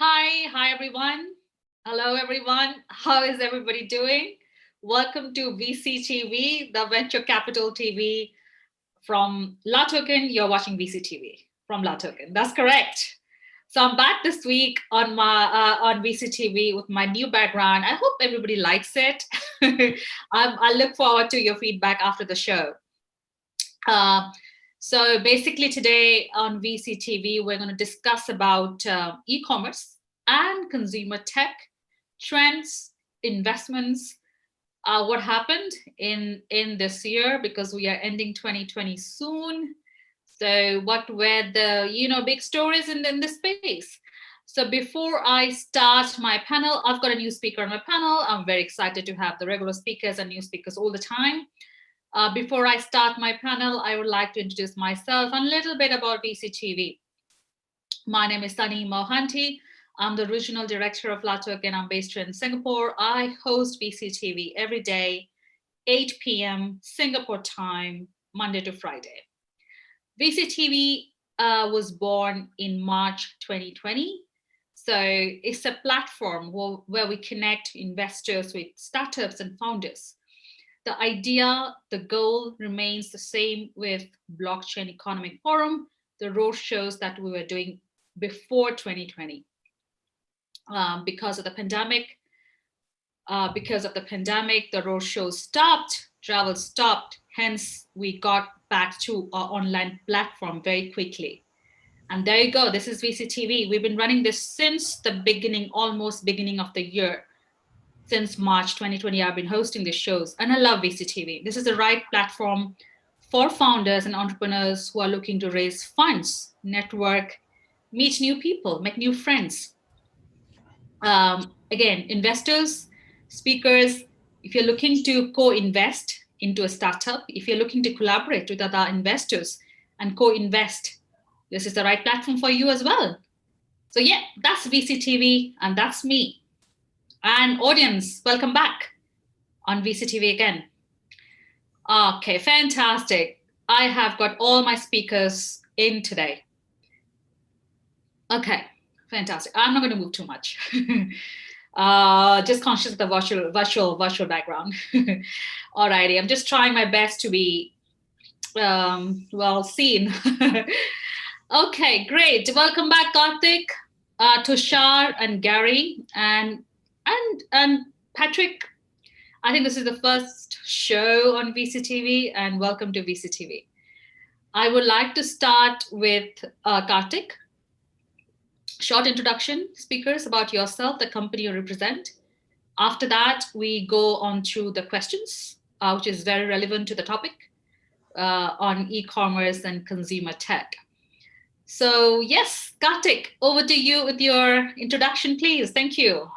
Hi everyone. Hello everyone. How is everybody doing? Welcome to VCTV, the Venture Capital TV from LATOKEN. You're watching VCTV from LATOKEN. That's correct. So I'm back this week on on VCTV with my new background. I hope everybody likes it. I look forward to your feedback after the show. So basically today on VCTV, we're going to discuss about e-commerce and consumer tech, trends, investments, what happened in this year, because we are ending 2020 soon. So what were the big stories in this space? So before I start my panel, I've got a new speaker on my panel. I'm very excited to have the regular speakers and new speakers all the time. Before I start my panel, I would like to introduce myself and a little bit about VCTV. My name is Sunny Mohanty. I'm the regional director of LATOKEN. I'm based in Singapore. I host VCTV every day, 8 p.m. Singapore time, Monday to Friday. VCTV was born in March 2020. So it's a platform where we connect investors with startups and founders. The idea, the goal remains the same with Blockchain Economic Forum, the road shows that we were doing before 2020. Because of the pandemic, the road shows stopped, travel stopped. Hence, we got back to our online platform very quickly. And there you go. This is VCTV. We've been running this since the beginning, almost beginning of the year. Since March 2020, I've been hosting these shows, and I love VCTV. This is the right platform for founders and entrepreneurs who are looking to raise funds, network, meet new people, make new friends. Again, investors, speakers, if you're looking to co-invest into a startup, if you're looking to collaborate with other investors and co-invest, this is the right platform for you as well. So yeah, that's VCTV, and that's me. And audience, welcome back on VCTV again. Okay, fantastic. I have got all my speakers in today. Okay, fantastic. I'm not going to move too much. Just conscious of the virtual background. Alrighty, I'm just trying my best to be well seen. Okay, great. Welcome back, Karthik, Tushar, and Gary, and Patrick. I think this is the first show on VCTV, and welcome to VCTV. I would like to start with Karthik. Short introduction, speakers, about yourself, the company you represent. After that, we go on to the questions, which is very relevant to the topic on e-commerce and consumer tech. So yes, Karthik, over to you with your introduction, please. Thank you.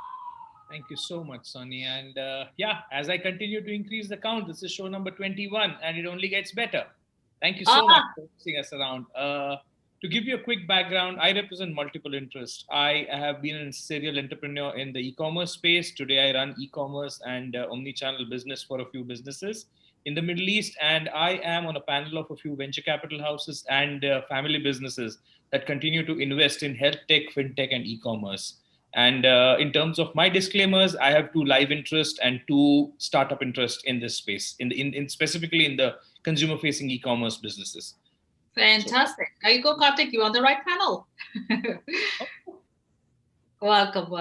Thank you so much, Sonny. And yeah, as I continue to increase the count, this is show number 21, and it only gets better. Thank you so much for seeing us around. To give you a quick background, I represent multiple interests. I have been a serial entrepreneur in the e-commerce space. Today, I run e-commerce and omni-channel business for a few businesses in the Middle East. And I am on a panel of a few venture capital houses and family businesses that continue to invest in health tech, fintech, and e-commerce. And in terms of my disclaimers, I have 2 live interests and 2 startup interests in this space, in specifically in the consumer-facing e-commerce businesses. Fantastic. There you go, Karthik. You're on the right panel. Welcome.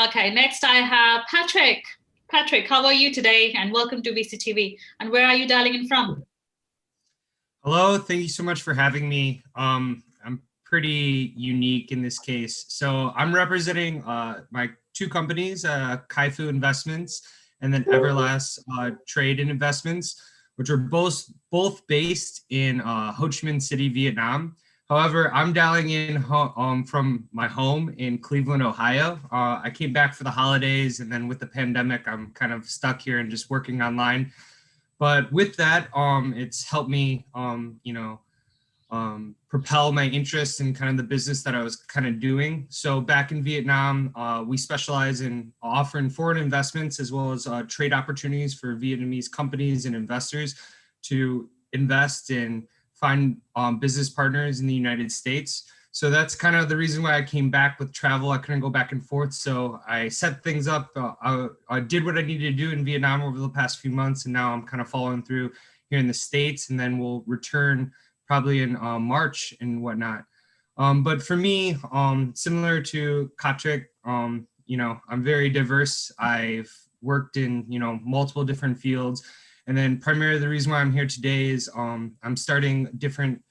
Okay, next I have Patrick. Patrick, how are you today? And welcome to VCTV. And where are you dialing in from? Hello, thank you so much for having me. I'm pretty unique in this case. So I'm representing my 2 companies, Kaifu Investments and then Everlast Trade and Investments, which are both based in Ho Chi Minh City, Vietnam. However, I'm dialing in from my home in Cleveland, Ohio. I came back for the holidays, and then with the pandemic, I'm kind of stuck here and just working online. But with that, it's helped me, propel my interest in kind of the business that I was kind of doing. So back in Vietnam, we specialize in offering foreign investments as well as trade opportunities for Vietnamese companies and investors to invest in find business partners in the United States. So that's kind of the reason why I came back with travel. I couldn't go back and forth. So I set things up. I did what I needed to do in Vietnam over the past few months. And now I'm kind of following through here in the States. And then we'll return probably in March and whatnot. But for me, similar to Katrick, I'm very diverse. I've worked in, multiple different fields. And then primarily the reason why I'm here today is I'm starting different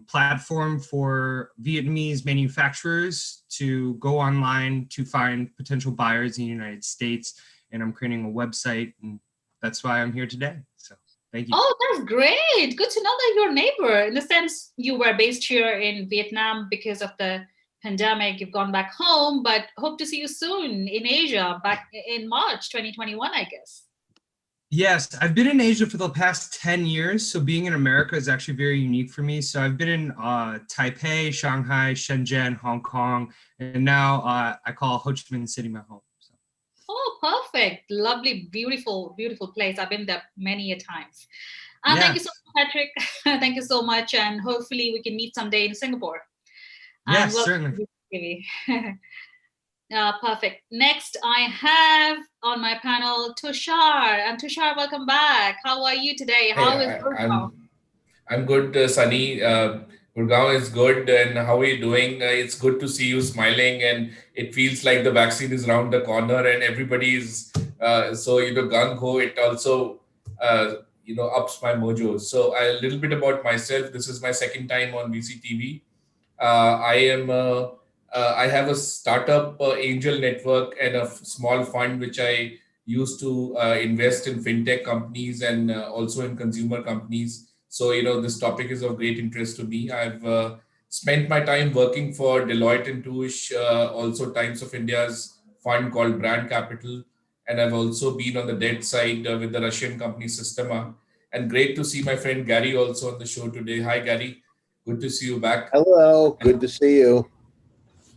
platform for Vietnamese manufacturers to go online to find potential buyers in the United States. And I'm creating a website, and that's why I'm here today. So thank you. Oh, that's great. Good to know that you're a neighbor. In the sense, you were based here in Vietnam because of the pandemic. You've gone back home, but hope to see you soon in Asia, back in March 2021, I guess. Yes, I've been in Asia for the past 10 years. So being in America is actually very unique for me. So I've been in Taipei, Shanghai, Shenzhen, Hong Kong, and now I call Ho Chi Minh City my home. So. Oh, perfect. Lovely, beautiful, beautiful place. I've been there many a times. Yeah. Thank you so much, Patrick. Thank you so much. And hopefully we can meet someday in Singapore. Yes, certainly. Perfect. Next, I have on my panel Tushar. And Tushar, welcome back. How are you today? How is Gurgaon? I'm good, Sunny. Gurgaon is good. And how are you doing? It's good to see you smiling. And it feels like the vaccine is around the corner and everybody is gung-ho. It also, ups my mojo. So a little bit about myself. This is my second time on VCTV. I have a startup angel network and a small fund which I use to invest in fintech companies and also in consumer companies. So this topic is of great interest to me. I've spent my time working for Deloitte and Touche, also Times of India's fund called Brand Capital, and I've also been on the debt side with the Russian company Systema. And great to see my friend Gary also on the show today. Hi, Gary. Good to see you back. Hello, good to see you.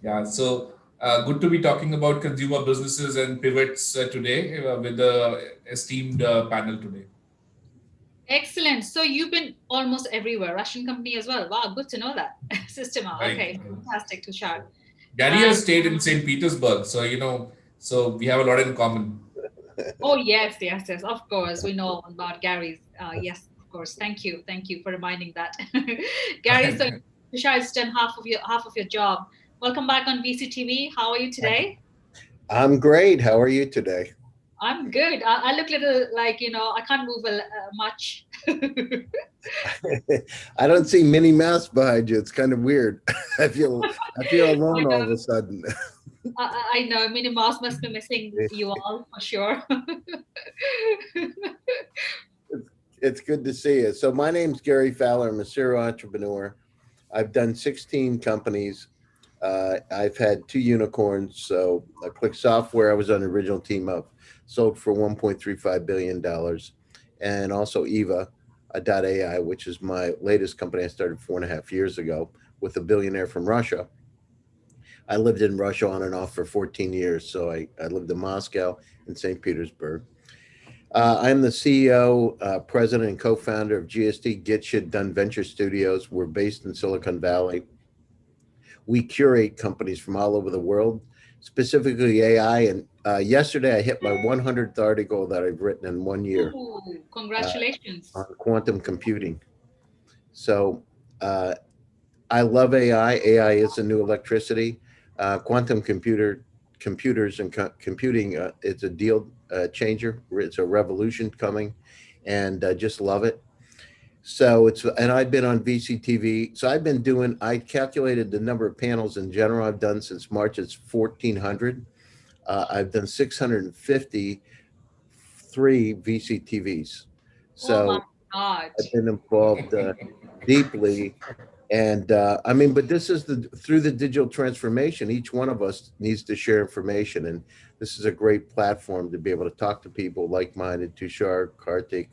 Yeah, so good to be talking about consumer businesses and pivots today with the esteemed panel today. Excellent. So you've been almost everywhere, Russian company as well. Wow, good to know that. Systema. Right. Okay, fantastic, Tushar. Gary has stayed in St. Petersburg, so we have a lot in common. Oh, yes, of course. We know about Gary's. Yes, of course. Thank you for reminding that. Gary, so Tushar has done half of your job. Welcome back on VCTV. How are you today? I'm great. How are you today? I'm good. I look a little like, I can't move much. I don't see Minnie Mouse behind you. It's kind of weird. I feel alone all of a sudden. I know Minnie Mouse must be missing you all for sure. It's good to see you. So my name's Gary Fowler. I'm a serial entrepreneur. I've done 16 companies. I've had 2 unicorns. So Click Software, I was on the original team of, sold for $1.35 billion. And also Eva.ai, which is my latest company I started 4.5 years ago with a billionaire from Russia. I lived in Russia on and off for 14 years. So I lived in Moscow and St. Petersburg. I'm the CEO, president, and co-founder of GST Get Shit Done Venture Studios. We're based in Silicon Valley. We curate companies from all over the world, specifically AI. And yesterday I hit my 100th article that I've written in 1 year. Ooh, congratulations. On quantum computing. So I love AI. AI is the new electricity. Quantum computers and computing, it's a deal changer. It's a revolution coming, and just love it. So and I've been on VCTV. So I calculated the number of panels in general I've done since March. It's 1,400. I've done 653 VCTVs. So oh my God. I've been involved deeply. And but this is through the digital transformation, each one of us needs to share information. And this is a great platform to be able to talk to people like-minded, Tushar, Karthik,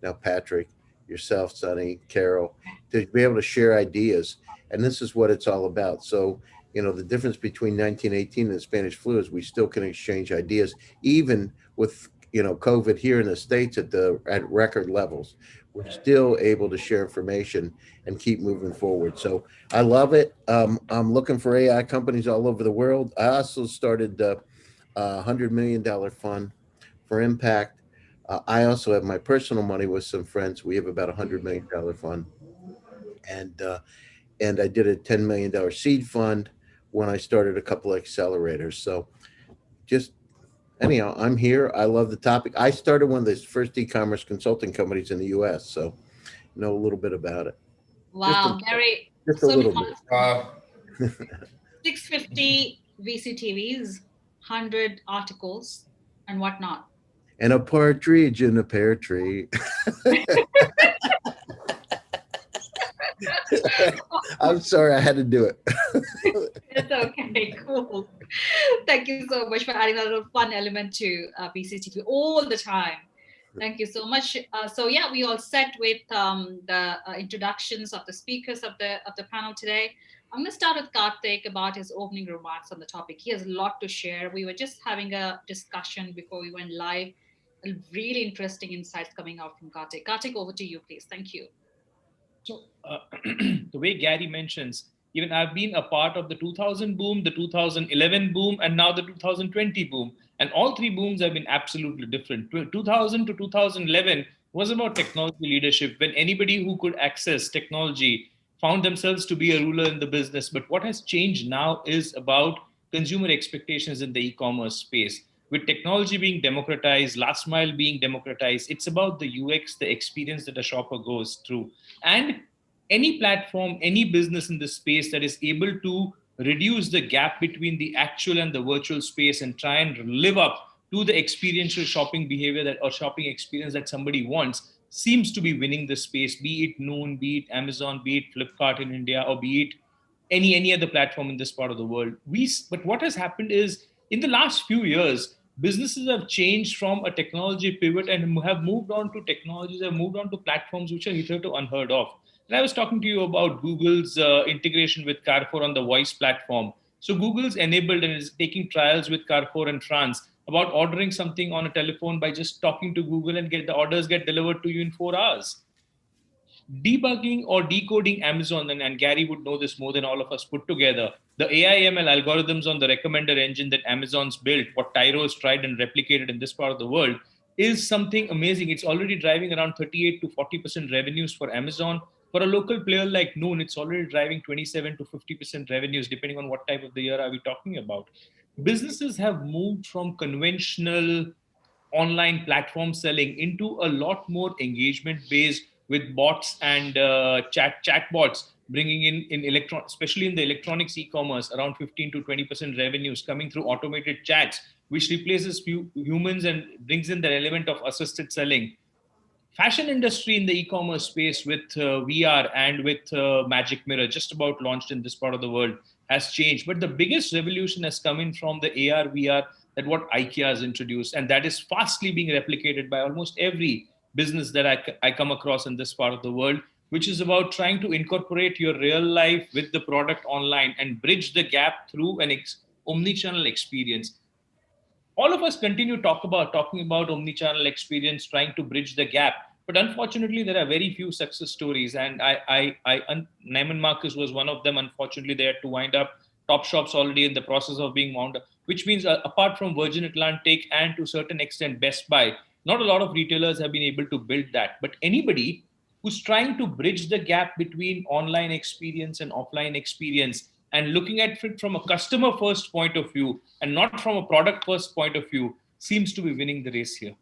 now Patrick, yourself, Sunny, Carol, to be able to share ideas. And this is what it's all about. So, the difference between 1918 and the Spanish flu is we still can exchange ideas, even with, COVID here in the States at record levels. we're still able to share information and keep moving forward. So I love it. I'm looking for AI companies all over the world. I also started a $100 million fund for impact. I also have my personal money with some friends. We have about $100 million fund, and I did a $10 million seed fund when I started a couple of accelerators. So just anyhow, I'm here. I love the topic. I started one of the first e-commerce consulting companies in the U.S., so know a little bit about it. Wow, Gary. Just a So little bit. 650 VCTVs, 100 articles, and whatnot. And a partridge in a pear tree. I'm sorry, I had to do it. It's okay, cool. Thank you so much for adding a little fun element to VCTV all the time. Thank you so much. So yeah, we all set with the introductions of the speakers of the panel today. I'm going to start with Karthik about his opening remarks on the topic. He has a lot to share. We were just having a discussion before we went live. Really interesting insights coming out from Karthik. Karthik, over to you, please. Thank you. So the way Gary mentions, even I've been a part of the 2000 boom, the 2011 boom, and now the 2020 boom. And all three booms have been absolutely different. 2000 to 2011 was about technology leadership, when anybody who could access technology found themselves to be a ruler in the business. But what has changed now is about consumer expectations in the e-commerce space. With technology being democratized, last mile being democratized, it's about the UX, the experience that a shopper goes through. And any platform, any business in this space that is able to reduce the gap between the actual and the virtual space and try and live up to the experiential shopping behavior that or shopping experience that somebody wants seems to be winning the space, be it Noon, be it Amazon, be it Flipkart in India, or be it any other platform in this part of the world. But what has happened is, in the last few years, businesses have changed from a technology pivot and have moved on to technologies, have moved on to platforms which are hitherto unheard of. And I was talking to you about Google's integration with Carrefour on the voice platform. So Google's enabled and is taking trials with Carrefour in France about ordering something on a telephone by just talking to Google, and the orders get delivered to you in 4 hours. Debugging or decoding Amazon, and Gary would know this more than all of us put together, the AI/ML algorithms on the recommender engine that Amazon's built, what Tyro's tried and replicated in this part of the world, is something amazing. It's already driving around 38 to 40% revenues for Amazon. For a local player like Noon, it's already driving 27 to 50% revenues, depending on what type of the year are we talking about. Businesses have moved from conventional online platform selling into a lot more engagement based, with bots and chatbots bringing in electron, especially in the electronics e-commerce, around 15 to 20% revenues coming through automated chats, which replaces humans and brings in the element of assisted selling. Fashion industry in the e-commerce space with VR and with Magic Mirror, just about launched in this part of the world, has changed. But the biggest revolution has come in from the AR, VR, that what IKEA has introduced. And that is fastly being replicated by almost every business that I come across in this part of the world, which is about trying to incorporate your real life with the product online and bridge the gap through an omni-channel experience. All of us continue talking about omni-channel experience, trying to bridge the gap. But unfortunately, there are very few success stories. And Neiman Marcus was one of them. Unfortunately, they had to wind up. Topshop's already in the process of being wound up, which means apart from Virgin Atlantic and to a certain extent Best Buy, not a lot of retailers have been able to build that. But anybody who's trying to bridge the gap between online experience and offline experience, and looking at it from a customer first point of view and not from a product first point of view, seems to be winning the race here.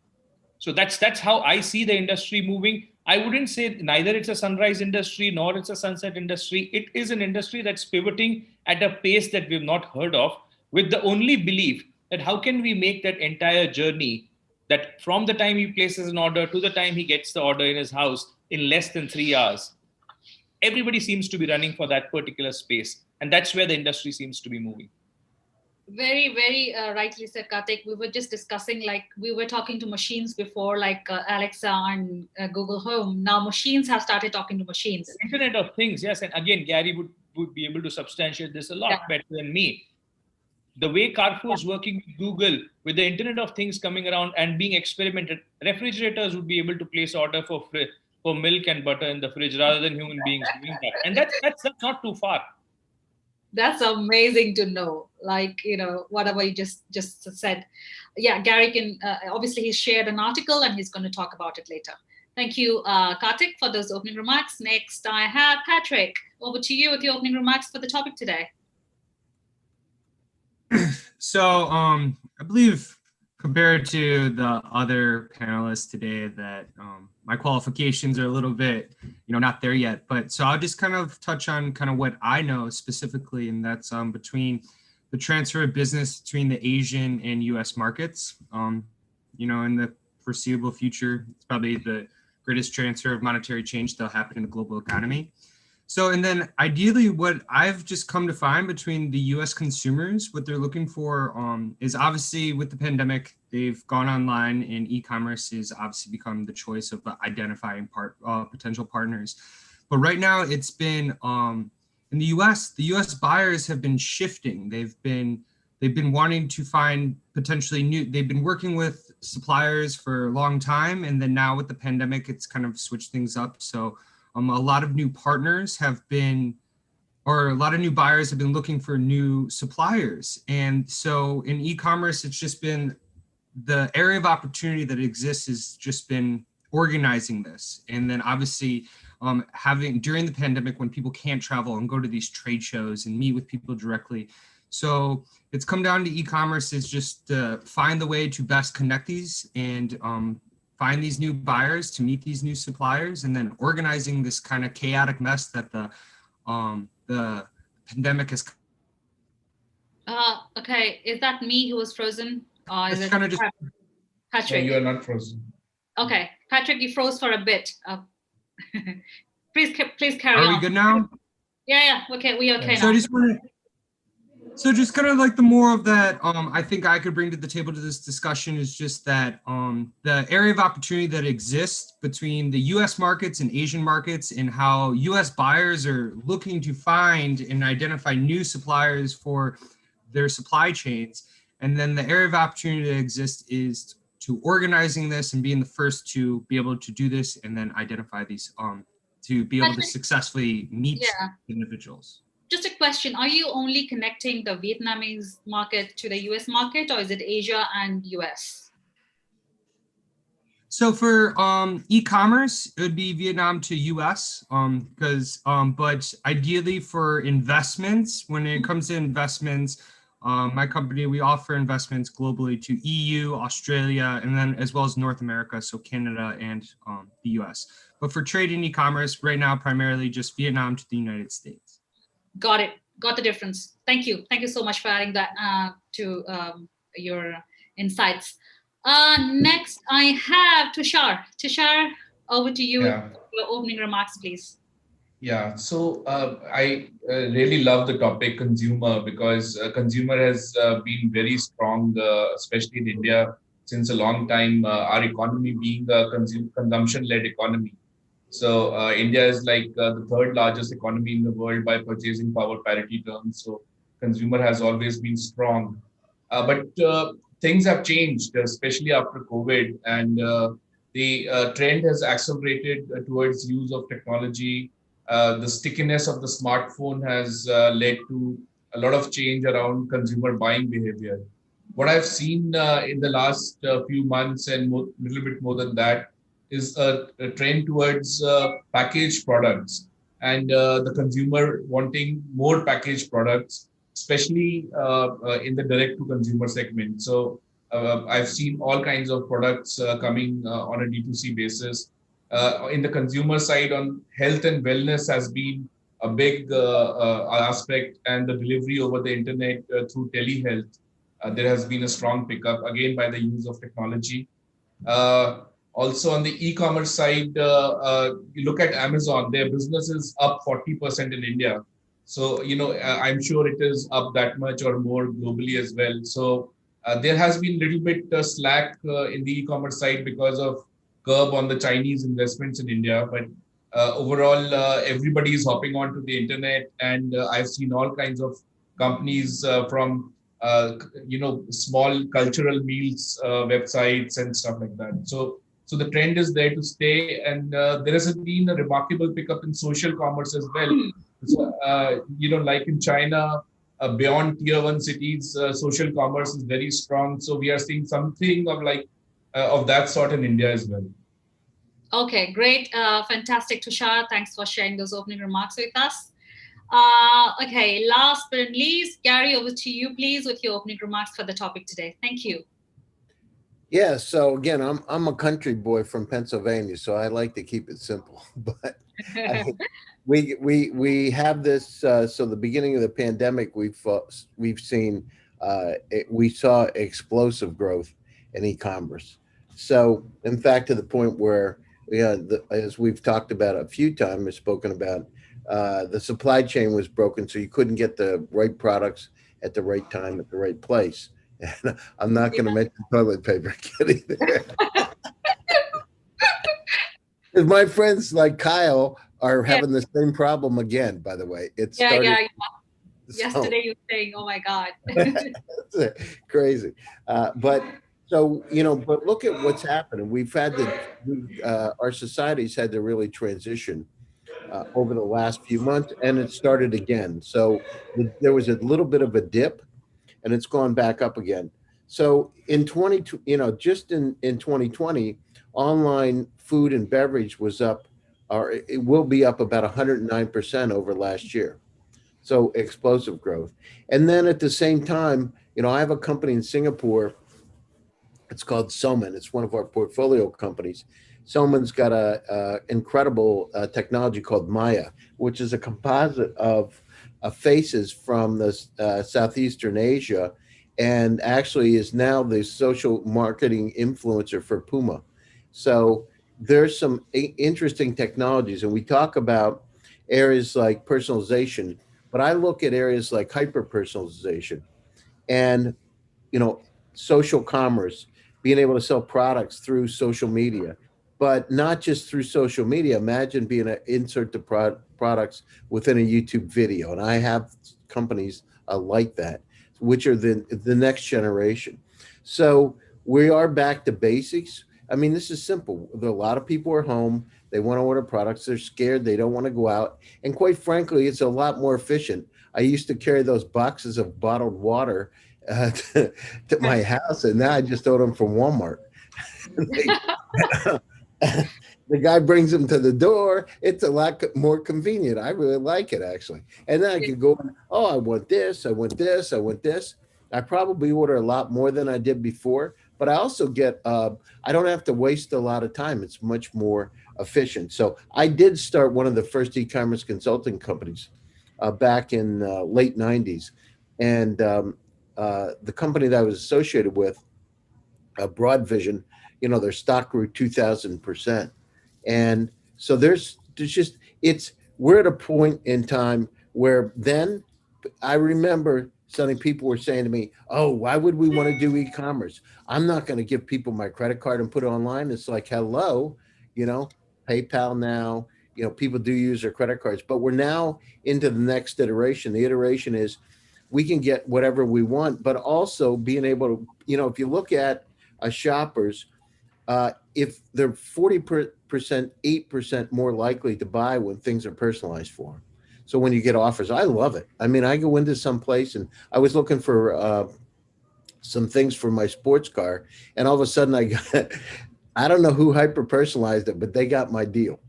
So that's how I see the industry moving. I wouldn't say neither it's a sunrise industry nor it's a sunset industry. It is an industry that's pivoting at a pace that we've not heard of, with the only belief that how can we make that entire journey, that from the time he places an order to the time he gets the order in his house, in less than 3 hours. Everybody seems to be running for that particular space. And that's where the industry seems to be moving. Very, very rightly said, Karthik. We were just discussing, like, we were talking to machines before, like Alexa and Google Home. Now machines have started talking to machines. Internet of Things, yes. And again, Gary would be able to substantiate this a lot better than me. The way Carrefour is working with Google, with the Internet of Things coming around and being experimented, refrigerators would be able to place order for for milk and butter in the fridge rather than human beings doing that. And that's not too far. That's amazing to know. Like, whatever you just said. Yeah, Gary can, obviously he's shared an article and he's going to talk about it later. Thank you, Karthik, for those opening remarks. Next, I have Patrick. Over to you with your opening remarks for the topic today. So, I believe compared to the other panelists today that my qualifications are a little bit, not there yet. But so I'll just kind of touch on kind of what I know specifically, and that's between the transfer of business between the Asian and U.S. markets. In the foreseeable future, it's probably the greatest transfer of monetary change that'll happen in the global economy. So, and then ideally what I've just come to find between the US consumers, what they're looking for is obviously with the pandemic, they've gone online and e-commerce has obviously become the choice of identifying potential partners. But right now it's been, in the US buyers have been shifting. They've been wanting to find potentially new, they've been working with suppliers for a long time. And then now with the pandemic, it's kind of switched things up. So a lot of new partners have been, or a lot of new buyers have been looking for new suppliers. And so in e-commerce, it's just been the area of opportunity that exists has just been organizing this. And then obviously having during the pandemic when people can't travel and go to these trade shows and meet with people directly. So it's come down to e-commerce is just find the way to best connect these and find these new buyers to meet these new suppliers, and then organizing this kind of chaotic mess that the pandemic has. Okay, is that me who was frozen? Is It's it kind of just. Patrick? No, you are not frozen. Okay, Patrick, you froze for a bit. Please carry on. Are we good now? Yeah. Okay, we okay So now. I just want to. So just kind of like the more of that, I think I could bring to the table to this discussion is just that the area of opportunity that exists between the U.S. markets and Asian markets and how U.S. buyers are looking to find and identify new suppliers for their supply chains. And then the area of opportunity that exists is to organizing this and being the first to be able to do this and then identify these, to be able to successfully meet individuals. Just a question, are you only connecting the Vietnamese market to the US market, or is it Asia and US? So for e-commerce, it would be Vietnam to US, but ideally for investments, when it comes to investments, my company, we offer investments globally to EU, Australia, and then as well as North America, so Canada and the US. But for trade and e-commerce, right now, primarily just Vietnam to the United States. Got it. Got the difference. Thank you. Thank you so much for adding that to your insights. Next, I have Tushar. Tushar, over to you. Yeah. Your opening remarks, please. Yeah, so I really love the topic consumer because consumer has been very strong, especially in India, since a long time. Our economy being a consumption-led economy. So India is like the third largest economy in the world by purchasing power parity terms. So consumer has always been strong. But things have changed, especially after COVID. And the trend has accelerated towards use of technology. The stickiness of the smartphone has led to a lot of change around consumer buying behavior. What I've seen in the last few months and a little bit more than that is a trend towards packaged products and the consumer wanting more packaged products, especially in the direct-to-consumer segment. So I've seen all kinds of products coming on a D2C basis. In the consumer side, on health and wellness has been a big aspect, and the delivery over the internet through telehealth. There has been a strong pickup, again, by the use of technology. Also on the e-commerce side, you look at Amazon, their business is up 40% in India. So, I'm sure it is up that much or more globally as well. So there has been a little bit slack in the e-commerce side because of curb on the Chinese investments in India. But overall, everybody is hopping onto the internet, and I've seen all kinds of companies from small cultural meals websites and stuff like that. So So the trend is there to stay, and there has been a remarkable pickup in social commerce as well. So, like in China, beyond tier one cities, social commerce is very strong. So we are seeing something of that sort in India as well. Okay, great. Fantastic, Tushar. Thanks for sharing those opening remarks with us. Okay, last but not least, Gary, over to you, please, with your opening remarks for the topic today. Thank you. Yeah, so again, I'm a country boy from Pennsylvania, so I like to keep it simple. But we have this. So the beginning of the pandemic, we've seen we saw explosive growth in e-commerce. So in fact, to the point where as we've talked about a few times, we've spoken about the supply chain was broken, so you couldn't get the right products at the right time at the right place. And I'm not going to mention toilet paper getting there. Because my friends like Kyle are having the same problem again, by the way. It started. Yeah. Yesterday you were saying, oh my God. Crazy. But look at what's happening. We've had our society's had to really transition over the last few months, and it started again. So there was a little bit of a dip, and it's gone back up again. So in just in 2020, online food and beverage was up, or it will be up about 109% over last year. So explosive growth. And then at the same time, I have a company in Singapore. It's called Soman. It's one of our portfolio companies. Soman's got a incredible technology called Maya, which is a composite of faces from the Southeastern Asia, and actually is now the social marketing influencer for Puma. So there's some interesting technologies, and we talk about areas like personalization, but I look at areas like hyper personalization and social commerce, being able to sell products through social media, but not just through social media. Imagine being able to insert the products within a YouTube video. And I have companies like that, which are the next generation. So we are back to basics. I mean, this is simple. A lot of people are home. They want to order products. They're scared. They don't want to go out. And quite frankly, it's a lot more efficient. I used to carry those boxes of bottled water to my house, and now I just order them from Walmart. The guy brings them to the door. It's a lot more convenient. I really like it, actually. And then I can go, oh, I want this, I want this, I want this. I probably order a lot more than I did before, but I also get, I don't have to waste a lot of time. It's much more efficient. So I did start one of the first e-commerce consulting companies back in late 90s. And the company that I was associated with, Broad Vision, their stock grew 2,000%. And so we're at a point in time where then I remember suddenly people were saying to me, oh, why would we want to do e-commerce? I'm not going to give people my credit card and put it online. It's like, hello, PayPal now, people do use their credit cards, but we're now into the next iteration. The iteration is we can get whatever we want, but also being able to, if you look at shoppers, if they're 40%, 8% more likely to buy when things are personalized for them. So when you get offers, I love it. I mean, I go into some place and I was looking for some things for my sports car, and all of a sudden I don't know who hyper personalized it, but they got my deal.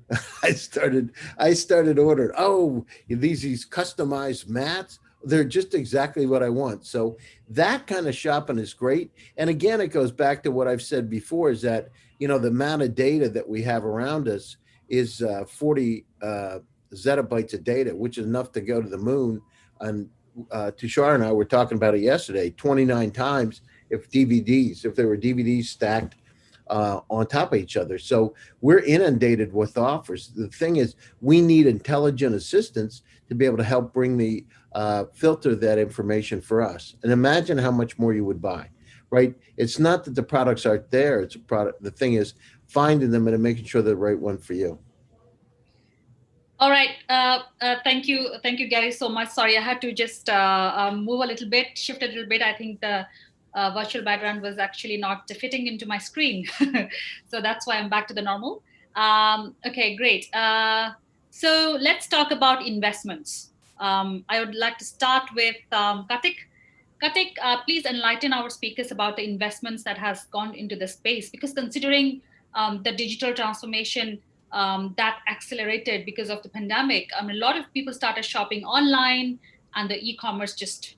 I started ordering. Oh, these customized mats. They're just exactly what I want. So that kind of shopping is great. And again, it goes back to what I've said before, is that, the amount of data that we have around us is 40 zettabytes of data, which is enough to go to the moon. And Tushar and I were talking about it yesterday, 29 times if there were DVDs stacked on top of each other. So we're inundated with offers. The thing is, we need intelligent assistants to be able to help bring the filter that information for us. And imagine how much more you would buy, right? It's not that the products aren't there. It's a product. The thing is finding them and making sure they're the right one for you. All right. Thank you, Gary, so much. Sorry, I had to just move a little bit, shift a little bit. I think the virtual background was actually not fitting into my screen. So that's why I'm back to the normal. Okay, great. So let's talk about investments. I would like to start with Kartik. Kartik, please enlighten our speakers about the investments that has gone into the space, because considering the digital transformation that accelerated because of the pandemic, I mean, a lot of people started shopping online and the e-commerce just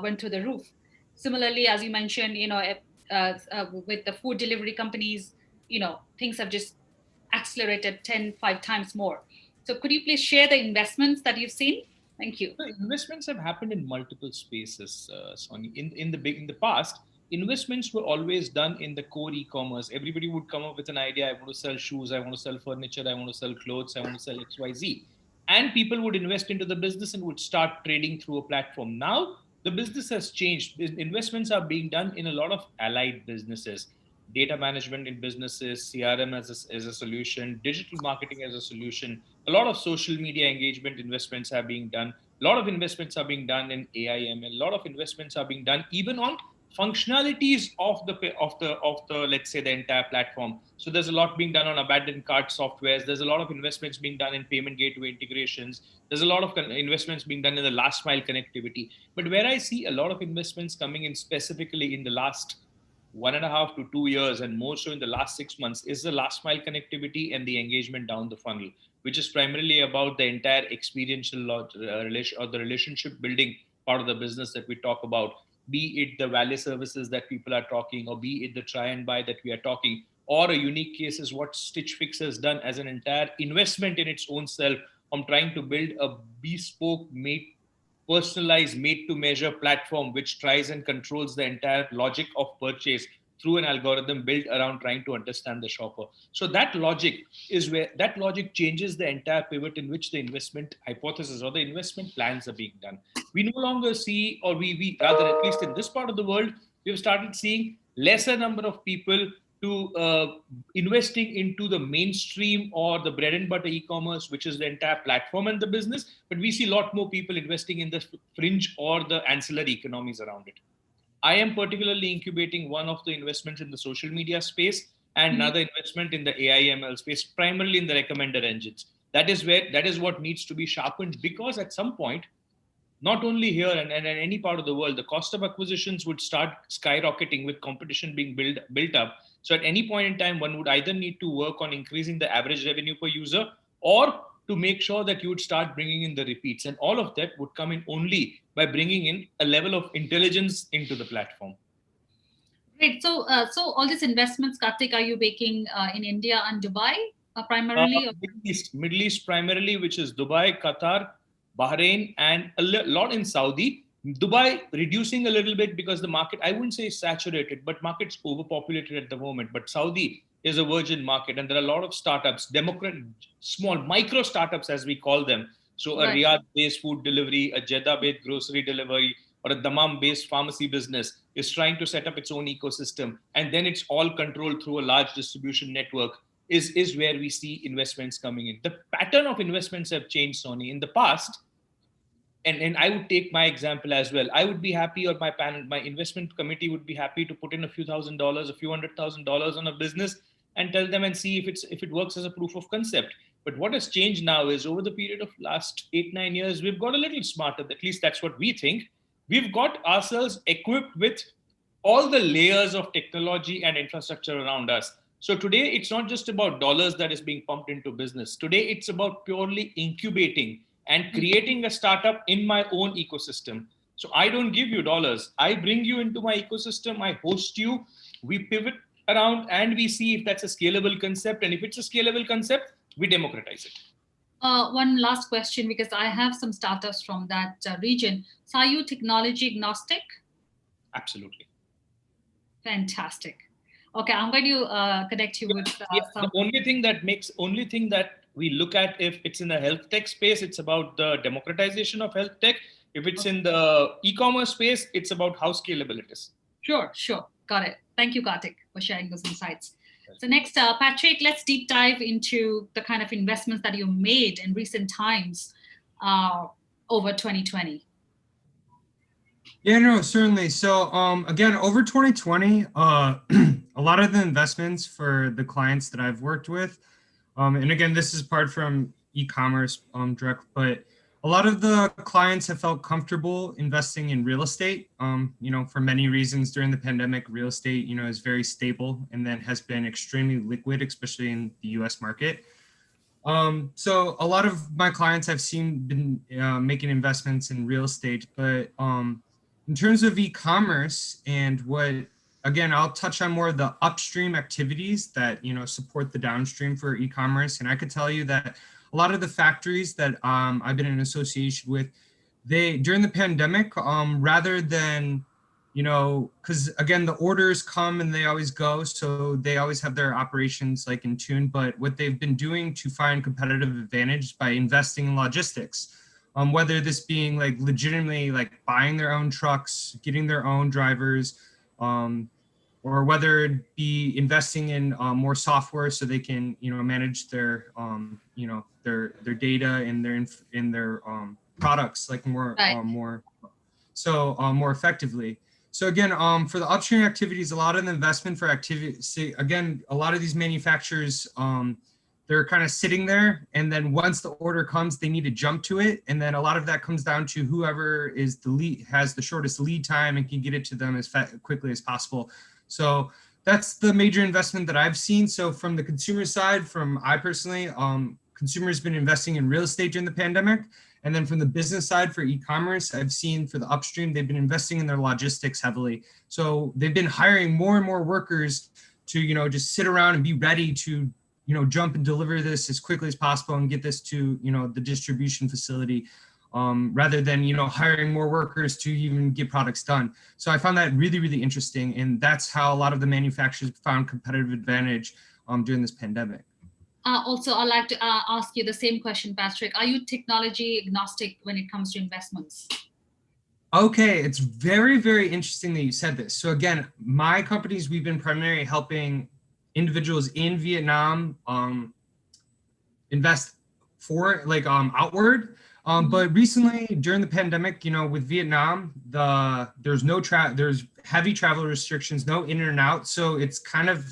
went through the roof. Similarly, as you mentioned, with the food delivery companies, things have just accelerated 5 times more. So could you please share the investments that you've seen? Thank you. So investments have happened in multiple spaces, Sonny. In the past, investments were always done in the core e-commerce. Everybody would come up with an idea. I want to sell shoes. I want to sell furniture. I want to sell clothes. I want to sell X, Y, Z. And people would invest into the business and would start trading through a platform. Now the business has changed. Investments are being done in a lot of allied businesses. Data management in businesses, CRM as a solution, digital marketing as a solution. A lot of social media engagement investments are being done. A lot of investments are being done in AI ML. A lot of investments are being done even on functionalities of the let's say the entire platform. So there's a lot being done on abandoned cart softwares. There's a lot of investments being done in payment gateway integrations. There's a lot of investments being done in the last mile connectivity. But where I see a lot of investments coming in specifically in the last 1.5 to 2 years, and more so in the last 6 months, is the last mile connectivity and the engagement down the funnel, which is primarily about the entire experiential relation or the relationship building part of the business that we talk about, be it the value services that people are talking, or be it the try and buy that we are talking, or a unique case is what Stitch Fix has done as an entire investment in its own self on trying to build a bespoke, personalized, made to measure platform which tries and controls the entire logic of purchase through an algorithm built around trying to understand the shopper. So that logic changes the entire pivot in which the investment hypothesis or the investment plans are being done. We no longer see, or we rather, at least in this part of the world, we've started seeing lesser number of people to investing into the mainstream or the bread and butter e-commerce, which is the entire platform and the business. But we see a lot more people investing in the fringe or the ancillary economies around it. I am particularly incubating one of the investments in the social media space and another investment in the AI ML space, primarily in the recommender engines. That is what needs to be sharpened, because at some point, not only here and in any part of the world, the cost of acquisitions would start skyrocketing with competition being built up. So at any point in time, one would either need to work on increasing the average revenue per user, or to make sure that you would start bringing in the repeats. And all of that would come in only by bringing in a level of intelligence into the platform. Great. So all these investments, Kartik, are you making in India and Dubai primarily? Middle East primarily, which is Dubai, Qatar, Bahrain, and a lot in Saudi. Dubai reducing a little bit because the market, I wouldn't say saturated, but market's overpopulated at the moment. But Saudi is a virgin market, and there are a lot of startups, small micro startups as we call them. So a Riyadh-based food delivery, a Jeddah-based grocery delivery, or a Dammam-based pharmacy business is trying to set up its own ecosystem, and then it's all controlled through a large distribution network. Is where we see investments coming in. The pattern of investments have changed, Sonny. In the past, and I would take my example as well. I would be happy, or my investment committee would be happy to put in a few $1,000s, a few $100,000 on a business and tell them and see if it works as a proof of concept. But what has changed now is over the period of last 8-9 years, we've got a little smarter. At least that's what we think. We've got ourselves equipped with all the layers of technology and infrastructure around us. So today, it's not just about dollars that is being pumped into business. Today, it's about purely incubating and creating a startup in my own ecosystem. So I don't give you dollars. I bring you into my ecosystem. I host you. We pivot around and we see if that's a scalable concept. And if it's a scalable concept, we democratize it. One last question, because I have some startups from that region. So are you technology agnostic? Absolutely. Fantastic. Okay, I'm going to connect you with some. The only thing that we look at, if it's in the health tech space, it's about the democratization of health tech. If it's in the e-commerce space, it's about how scalable it is. Sure. Got it. Thank you, Kartik, for sharing those insights. So next, Patrick, let's deep dive into the kind of investments that you made in recent times over 2020. Yeah, no, certainly. So, again, over 2020, a lot of the investments for the clients that I've worked with, and again, this is apart from e-commerce, direct, but a lot of the clients have felt comfortable investing in real estate. For many reasons during the pandemic, real estate, is very stable and then has been extremely liquid, especially in the U.S. market. So a lot of my clients I've seen been making investments in real estate, but in terms of e-commerce and again, I'll touch on more of the upstream activities that, support the downstream for e-commerce. And I could tell you that a lot of the factories that I've been in association with, during the pandemic, rather than because again, the orders come and they always go, so they always have their operations like in tune. But what they've been doing to find competitive advantage by investing in logistics, whether this being like legitimately like buying their own trucks, getting their own drivers, or whether it be investing in more software so they can manage their their data and their products like more Right. more effectively. So again, for the upstream activities, a lot of the investment for activity, again, a lot of these manufacturers, they're kind of sitting there, and then once the order comes, they need to jump to it, and then a lot of that comes down to whoever is has the shortest lead time and can get it to them as quickly as possible. So that's the major investment that I've seen. So from the consumer side, I personally, consumers been investing in real estate during the pandemic. And then from the business side for e-commerce, I've seen for the upstream, they've been investing in their logistics heavily. So they've been hiring more and more workers to, just sit around and be ready to, jump and deliver this as quickly as possible and get this to, the distribution facility, rather than, hiring more workers to even get products done. So I found that really, really interesting. And that's how a lot of the manufacturers found competitive advantage during this pandemic. Also, I'd like to ask you the same question, Patrick. Are you technology agnostic when it comes to investments? Okay, it's very, very interesting that you said this. So again, my companies, we've been primarily helping individuals in Vietnam invest for outward. But recently during the pandemic, with Vietnam, there's heavy travel restrictions, no in and out. So it's kind of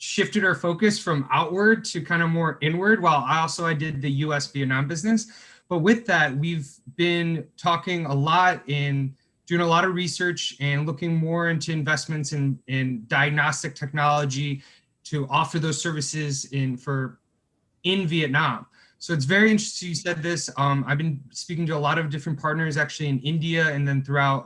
shifted our focus from outward to kind of more inward, while I did the US Vietnam business. But with that, we've been talking a lot in doing a lot of research and looking more into investments in diagnostic technology to offer those services in Vietnam. So it's very interesting you said this. I've been speaking to a lot of different partners actually in India and then throughout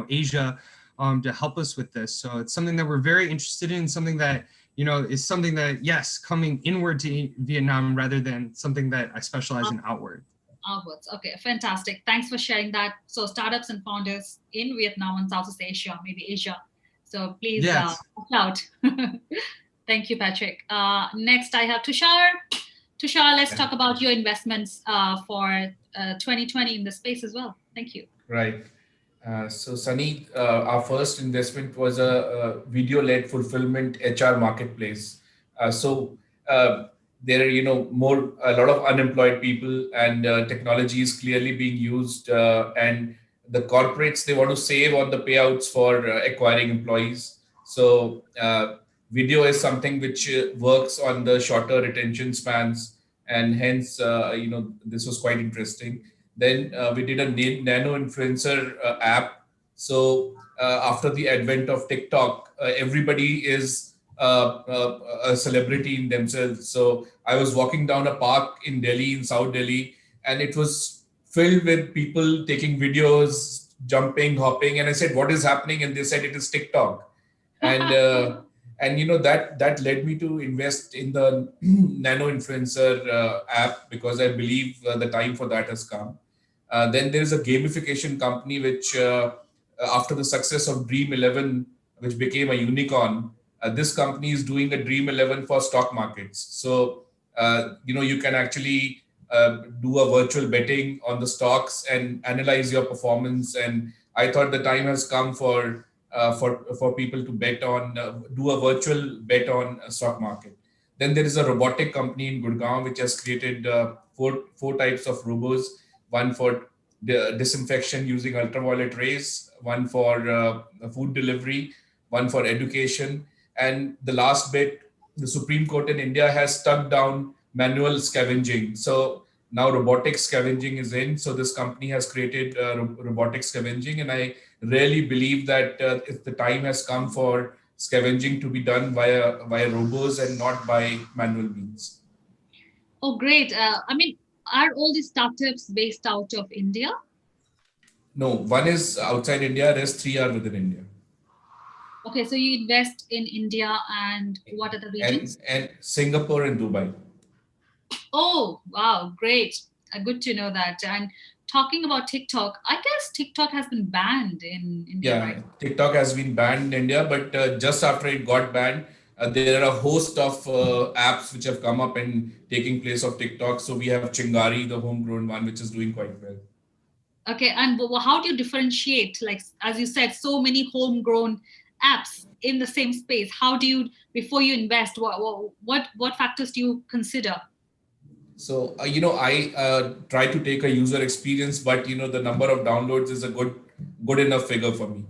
Asia to help us with this. So it's something that we're very interested in, something that is something that, yes, coming inward to Vietnam rather than something that I specialize in outward. Outwards. Okay, fantastic. Thanks for sharing that. So startups and founders in Vietnam and Southeast Asia, maybe Asia. So please Yes. watch out. Thank you, Patrick. Next, I have Tushar. Tushar, let's talk about your investments for 2020 in the space as well. Thank you. Right. So Sunny, our first investment was a video-led fulfillment HR marketplace. There are, a lot of unemployed people, and technology is clearly being used. And the corporates, they want to save on the payouts for acquiring employees. So video is something which works on the shorter retention spans, and hence, this was quite interesting. Then we did a nano influencer app. So after the advent of TikTok, everybody is a celebrity in themselves. So I was walking down a park in Delhi, in South Delhi, and it was filled with people taking videos, jumping, hopping. And I said, "What is happening?" And they said, "It is TikTok." And that led me to invest in the nano influencer app, because I believe the time for that has come. Then there is a gamification company which, after the success of Dream 11, which became a unicorn, this company is doing a Dream 11 for stock markets. So, you can actually do a virtual betting on the stocks and analyze your performance. And I thought the time has come for people to do a virtual bet on a stock market. Then there is a robotic company in Gurgaon which has created four types of robots. One for disinfection using ultraviolet rays, one for food delivery, one for education. And the last bit, the Supreme Court in India has struck down manual scavenging. So now robotic scavenging is in. So this company has created robotic scavenging. And I really believe that if the time has come for scavenging to be done via robots and not by manual means. Oh, great. I mean, are all these startups based out of India? No, one is outside India, rest three are within India. Okay, so you invest in India and what other regions? And Singapore and Dubai. Oh, wow, great. Good to know that. And talking about TikTok, I guess TikTok has been banned in India, Yeah, right? TikTok has been banned in India, but just after it got banned, there are a host of apps which have come up and taking place of TikTok. So we have Chingari, the homegrown one, which is doing quite well. Okay, and how do you differentiate, like, as you said, so many homegrown apps in the same space? How do you, before you invest, what factors do you consider? So, I try to take a user experience, but, the number of downloads is a good enough figure for me.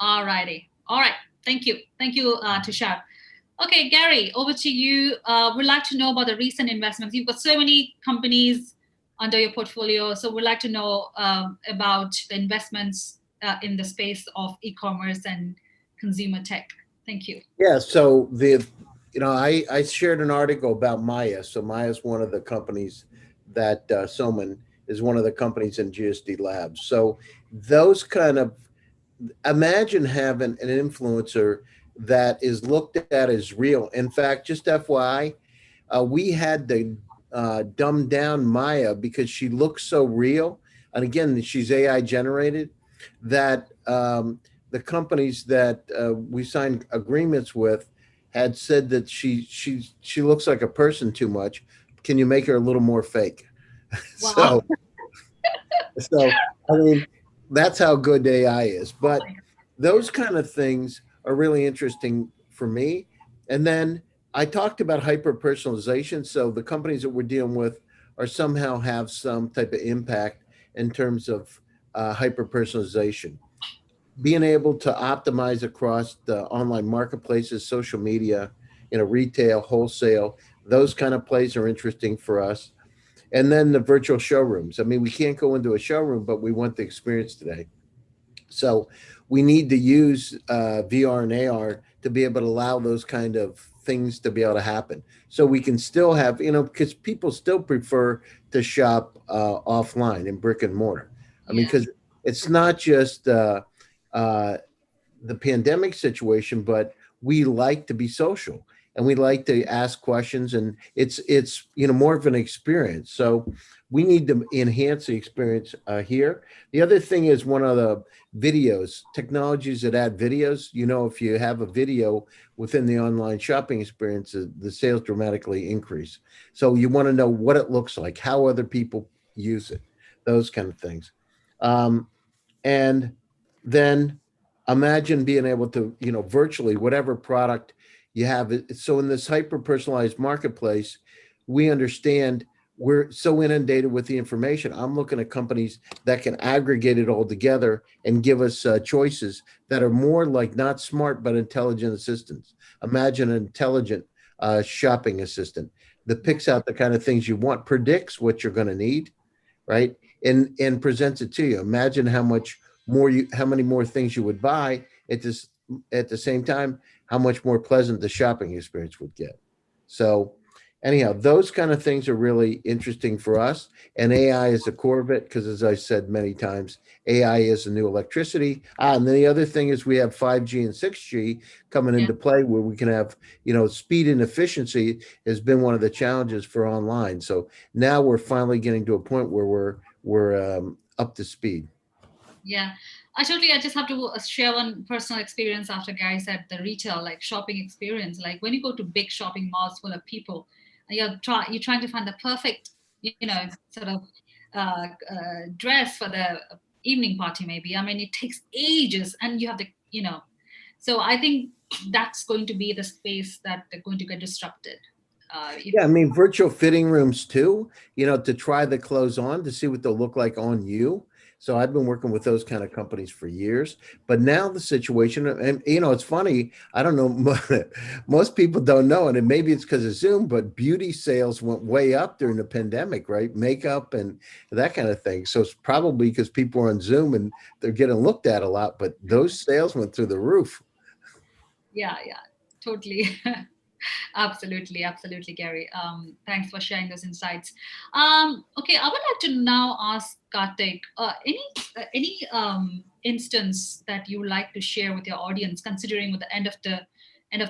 All righty. All right. Thank you. Thank you, Tushar. Okay, Gary, over to you. We'd like to know about the recent investments. You've got so many companies under your portfolio. So we'd like to know about the investments in the space of e-commerce and consumer tech. Thank you. Yeah. So I shared an article about Maya. So Maya is one of the companies that Soman is one of the companies in GSD Labs. So those kind of, imagine having an influencer that is looked at as real. In fact, just FYI, we had to dumb down Maya because she looks so real. And again, she's AI generated that the companies that we signed agreements with had said that she looks like a person too much. Can you make her a little more fake? Wow. so I mean, that's how good AI is. But those kind of things are really interesting for me. And then I talked about hyper personalization. So the companies that we're dealing with are somehow have some type of impact in terms of hyper personalization. Being able to optimize across the online marketplaces, social media, retail, wholesale, those kind of plays are interesting for us. And then the virtual showrooms. I mean, we can't go into a showroom, but we want the experience today. So we need to use VR and AR to be able to allow those kind of things to be able to happen. So we can still have, because people still prefer to shop offline in brick and mortar. I mean, because it's not just the pandemic situation, but we like to be social and we like to ask questions, and it's more of an experience. So we need to enhance the experience here. The other thing is one of the videos, technologies that add videos. If you have a video within the online shopping experience, the sales dramatically increase. So you want to know what it looks like, how other people use it, those kind of things. And then imagine being able to, virtually whatever product you have. So in this hyper personalized marketplace, we understand we're so inundated with the information. I'm looking at companies that can aggregate it all together and give us choices that are more like not smart, but intelligent assistants. Imagine an intelligent shopping assistant that picks out the kind of things you want, predicts what you're going to need, right? And presents it to you. Imagine how many more things you would buy at the same time, how much more pleasant the shopping experience would get. So anyhow, those kind of things are really interesting for us. And AI is the core of it, because as I said many times, AI is the new electricity. And then the other thing is we have 5G and 6G coming into play, where we can have, speed and efficiency has been one of the challenges for online. So now we're finally getting to a point where we're up to speed. Yeah, I just have to share one personal experience after Gary said the retail, like shopping experience. Like when you go to big shopping malls full of people, and you're trying to find the perfect, sort of dress for the evening party, maybe. I mean, it takes ages, and you have so I think that's going to be the space that they're going to get disrupted. Yeah, I mean, virtual fitting rooms too, to try the clothes on to see what they'll look like on you. So I've been working with those kind of companies for years. But now the situation, and it's funny, I don't know, most people don't know, and maybe it's because of Zoom, but beauty sales went way up during the pandemic, right? Makeup and that kind of thing. So it's probably because people are on Zoom and they're getting looked at a lot, but those sales went through the roof. Yeah, totally. Absolutely, Gary. Thanks for sharing those insights. Okay, I would like to now ask Karthik, any instance that you would like to share with your audience, considering with the end of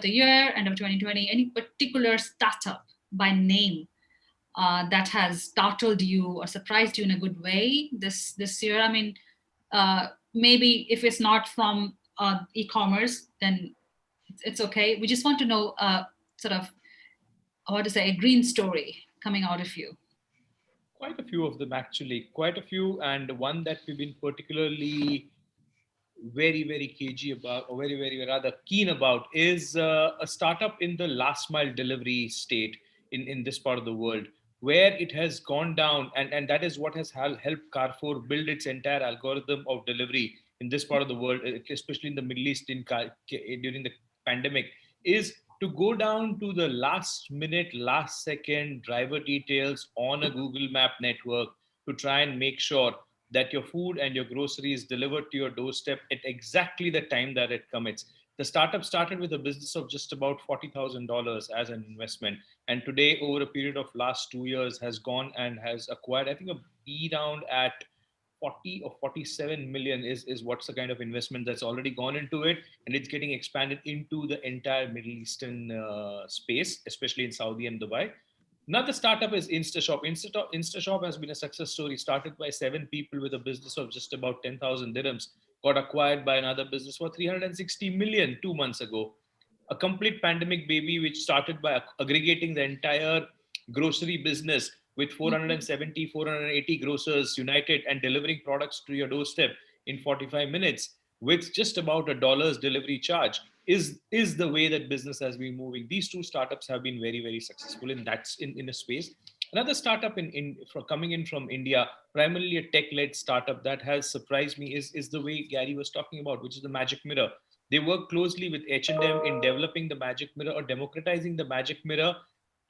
the year, end of 2020, any particular startup by name that has startled you or surprised you in a good way this year? I mean, maybe if it's not from e-commerce, then it's okay. We just want to know sort of, what to say, a green story coming out of you. Quite a few of them, actually, quite a few. And one that we've been particularly very, very cagey about, or very, very rather keen about, is a startup in the last mile delivery state in this part of the world, where it has gone down. And that is what has helped Carrefour build its entire algorithm of delivery in this part of the world, especially in the Middle East during the pandemic, is to go down to the last minute, last second driver details on a Google Map network to try and make sure that your food and your groceries delivered to your doorstep at exactly the time that it commits. The startup started with a business of just about $40,000 as an investment, and today, over a period of last 2 years, has gone and has acquired, I think, a B round at 40 or 47 million is what's the kind of investment that's already gone into it, and it's getting expanded into the entire Middle Eastern space, especially in Saudi and Dubai. Another startup is InstaShop. InstaShop has been a success story, started by 7 people with a business of just about 10,000 dirhams, got acquired by another business for 360 million 2 months ago. A complete pandemic baby, which started by aggregating the entire grocery business with 470, 480 grocers united and delivering products to your doorstep in 45 minutes with just about $1 delivery charge is the way that business has been moving. These two startups have been very, very successful in a space. Another startup coming in from India, primarily a tech-led startup that has surprised me is the way Gary was talking about, which is the Magic Mirror. They work closely with H&M in developing the Magic Mirror or democratizing the Magic Mirror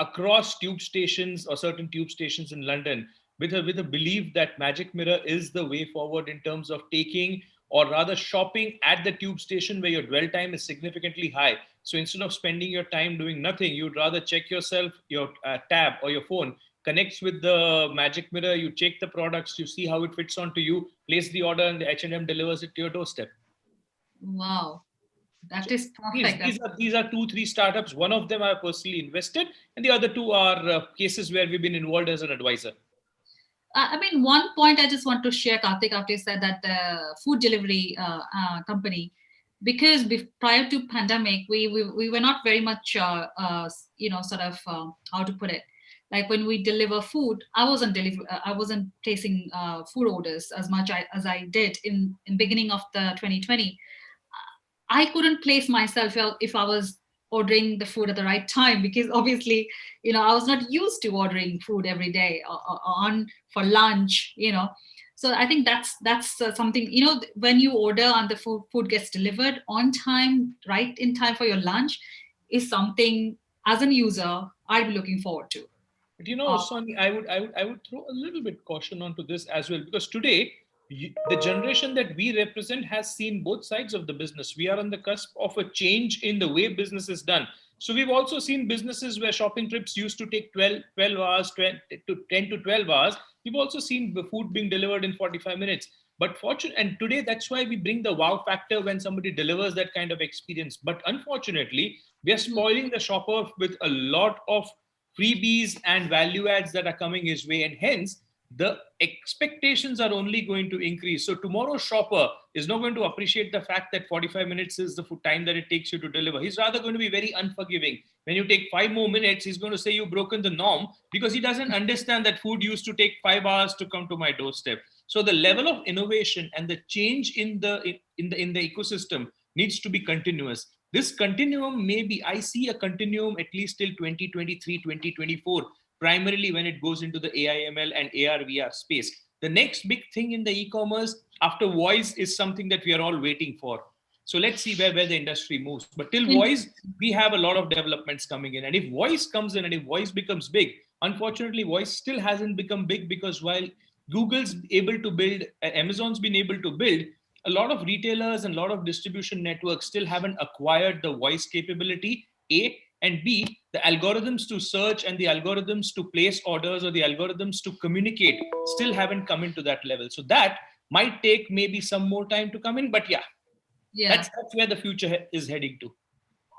across tube stations or certain tube stations in London, with a belief that Magic Mirror is the way forward in terms of taking, or rather shopping at the tube station where your dwell time is significantly high. So instead of spending your time doing nothing, you'd rather check yourself, your tab or your phone connects with the Magic Mirror, you check the products, you see how it fits onto you, place the order, and the H&M delivers it to your doorstep. Wow. That is perfect. These are 2-3 startups. One of them I personally invested, and the other two are cases where we've been involved as an advisor. I mean, one point I just want to share, Karthik, after you said that the food delivery company, because prior to pandemic, we were not very much, sort of, how to put it, like when we deliver food, I wasn't placing food orders as much as I did in beginning of the 2020. I couldn't place myself if I was ordering the food at the right time, because obviously, I was not used to ordering food every day or on for lunch, So I think that's something, when you order and the food gets delivered on time, right in time for your lunch, is something as an user I'd be looking forward to. But Sonny, I would throw a little bit caution onto this as well, because today the generation that we represent has seen both sides of the business. We are on the cusp of a change in the way business is done. So we've also seen businesses where shopping trips used to take 12 hours, 10 to 12 hours. We've also seen the food being delivered in 45 minutes. But and today that's why we bring the wow factor when somebody delivers that kind of experience. But unfortunately, we are spoiling the shopper with a lot of freebies and value adds that are coming his way, and hence the expectations are only going to increase. So tomorrow's shopper is not going to appreciate the fact that 45 minutes is the time that it takes you to deliver. He's rather going to be very unforgiving. When you take 5 more minutes, he's going to say you've broken the norm, because he doesn't understand that food used to take 5 hours to come to my doorstep. So the level of innovation and the change in the ecosystem needs to be continuous. This continuum, maybe I see a continuum at least till 2023, 2024, primarily when it goes into the AI/ML and AR/VR space. The next big thing in the e-commerce after voice is something that we are all waiting for. So let's see where the industry moves. But till voice, we have a lot of developments coming in. And if voice comes in and if voice becomes big, unfortunately, voice still hasn't become big, because while Google's able to build, Amazon's been able to build, a lot of retailers and a lot of distribution networks still haven't acquired the voice capability, A, and B, the algorithms to search and the algorithms to place orders or the algorithms to communicate still haven't come into that level. So that might take maybe some more time to come in, but yeah, that's where the future is heading to.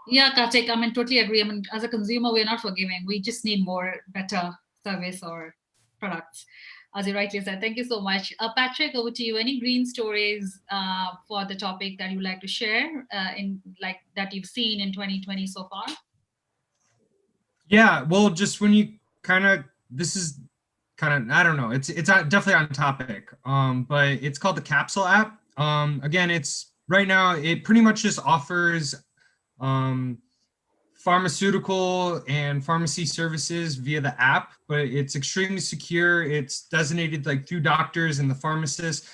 Yeah, Kartik, I mean, totally agree. I mean, as a consumer, we're not forgiving. We just need more, better service or products, as you rightly said. Thank you so much. Patrick, over to you. Any green stories for the topic that you'd like to share in like that you've seen in 2020 so far? Yeah, well, just when you kind of, this is kind of, I don't know, it's definitely on topic, but it's called the Capsule App. Again, it's right now, it pretty much just offers pharmaceutical and pharmacy services via the app, but it's extremely secure. It's designated like through doctors and the pharmacists.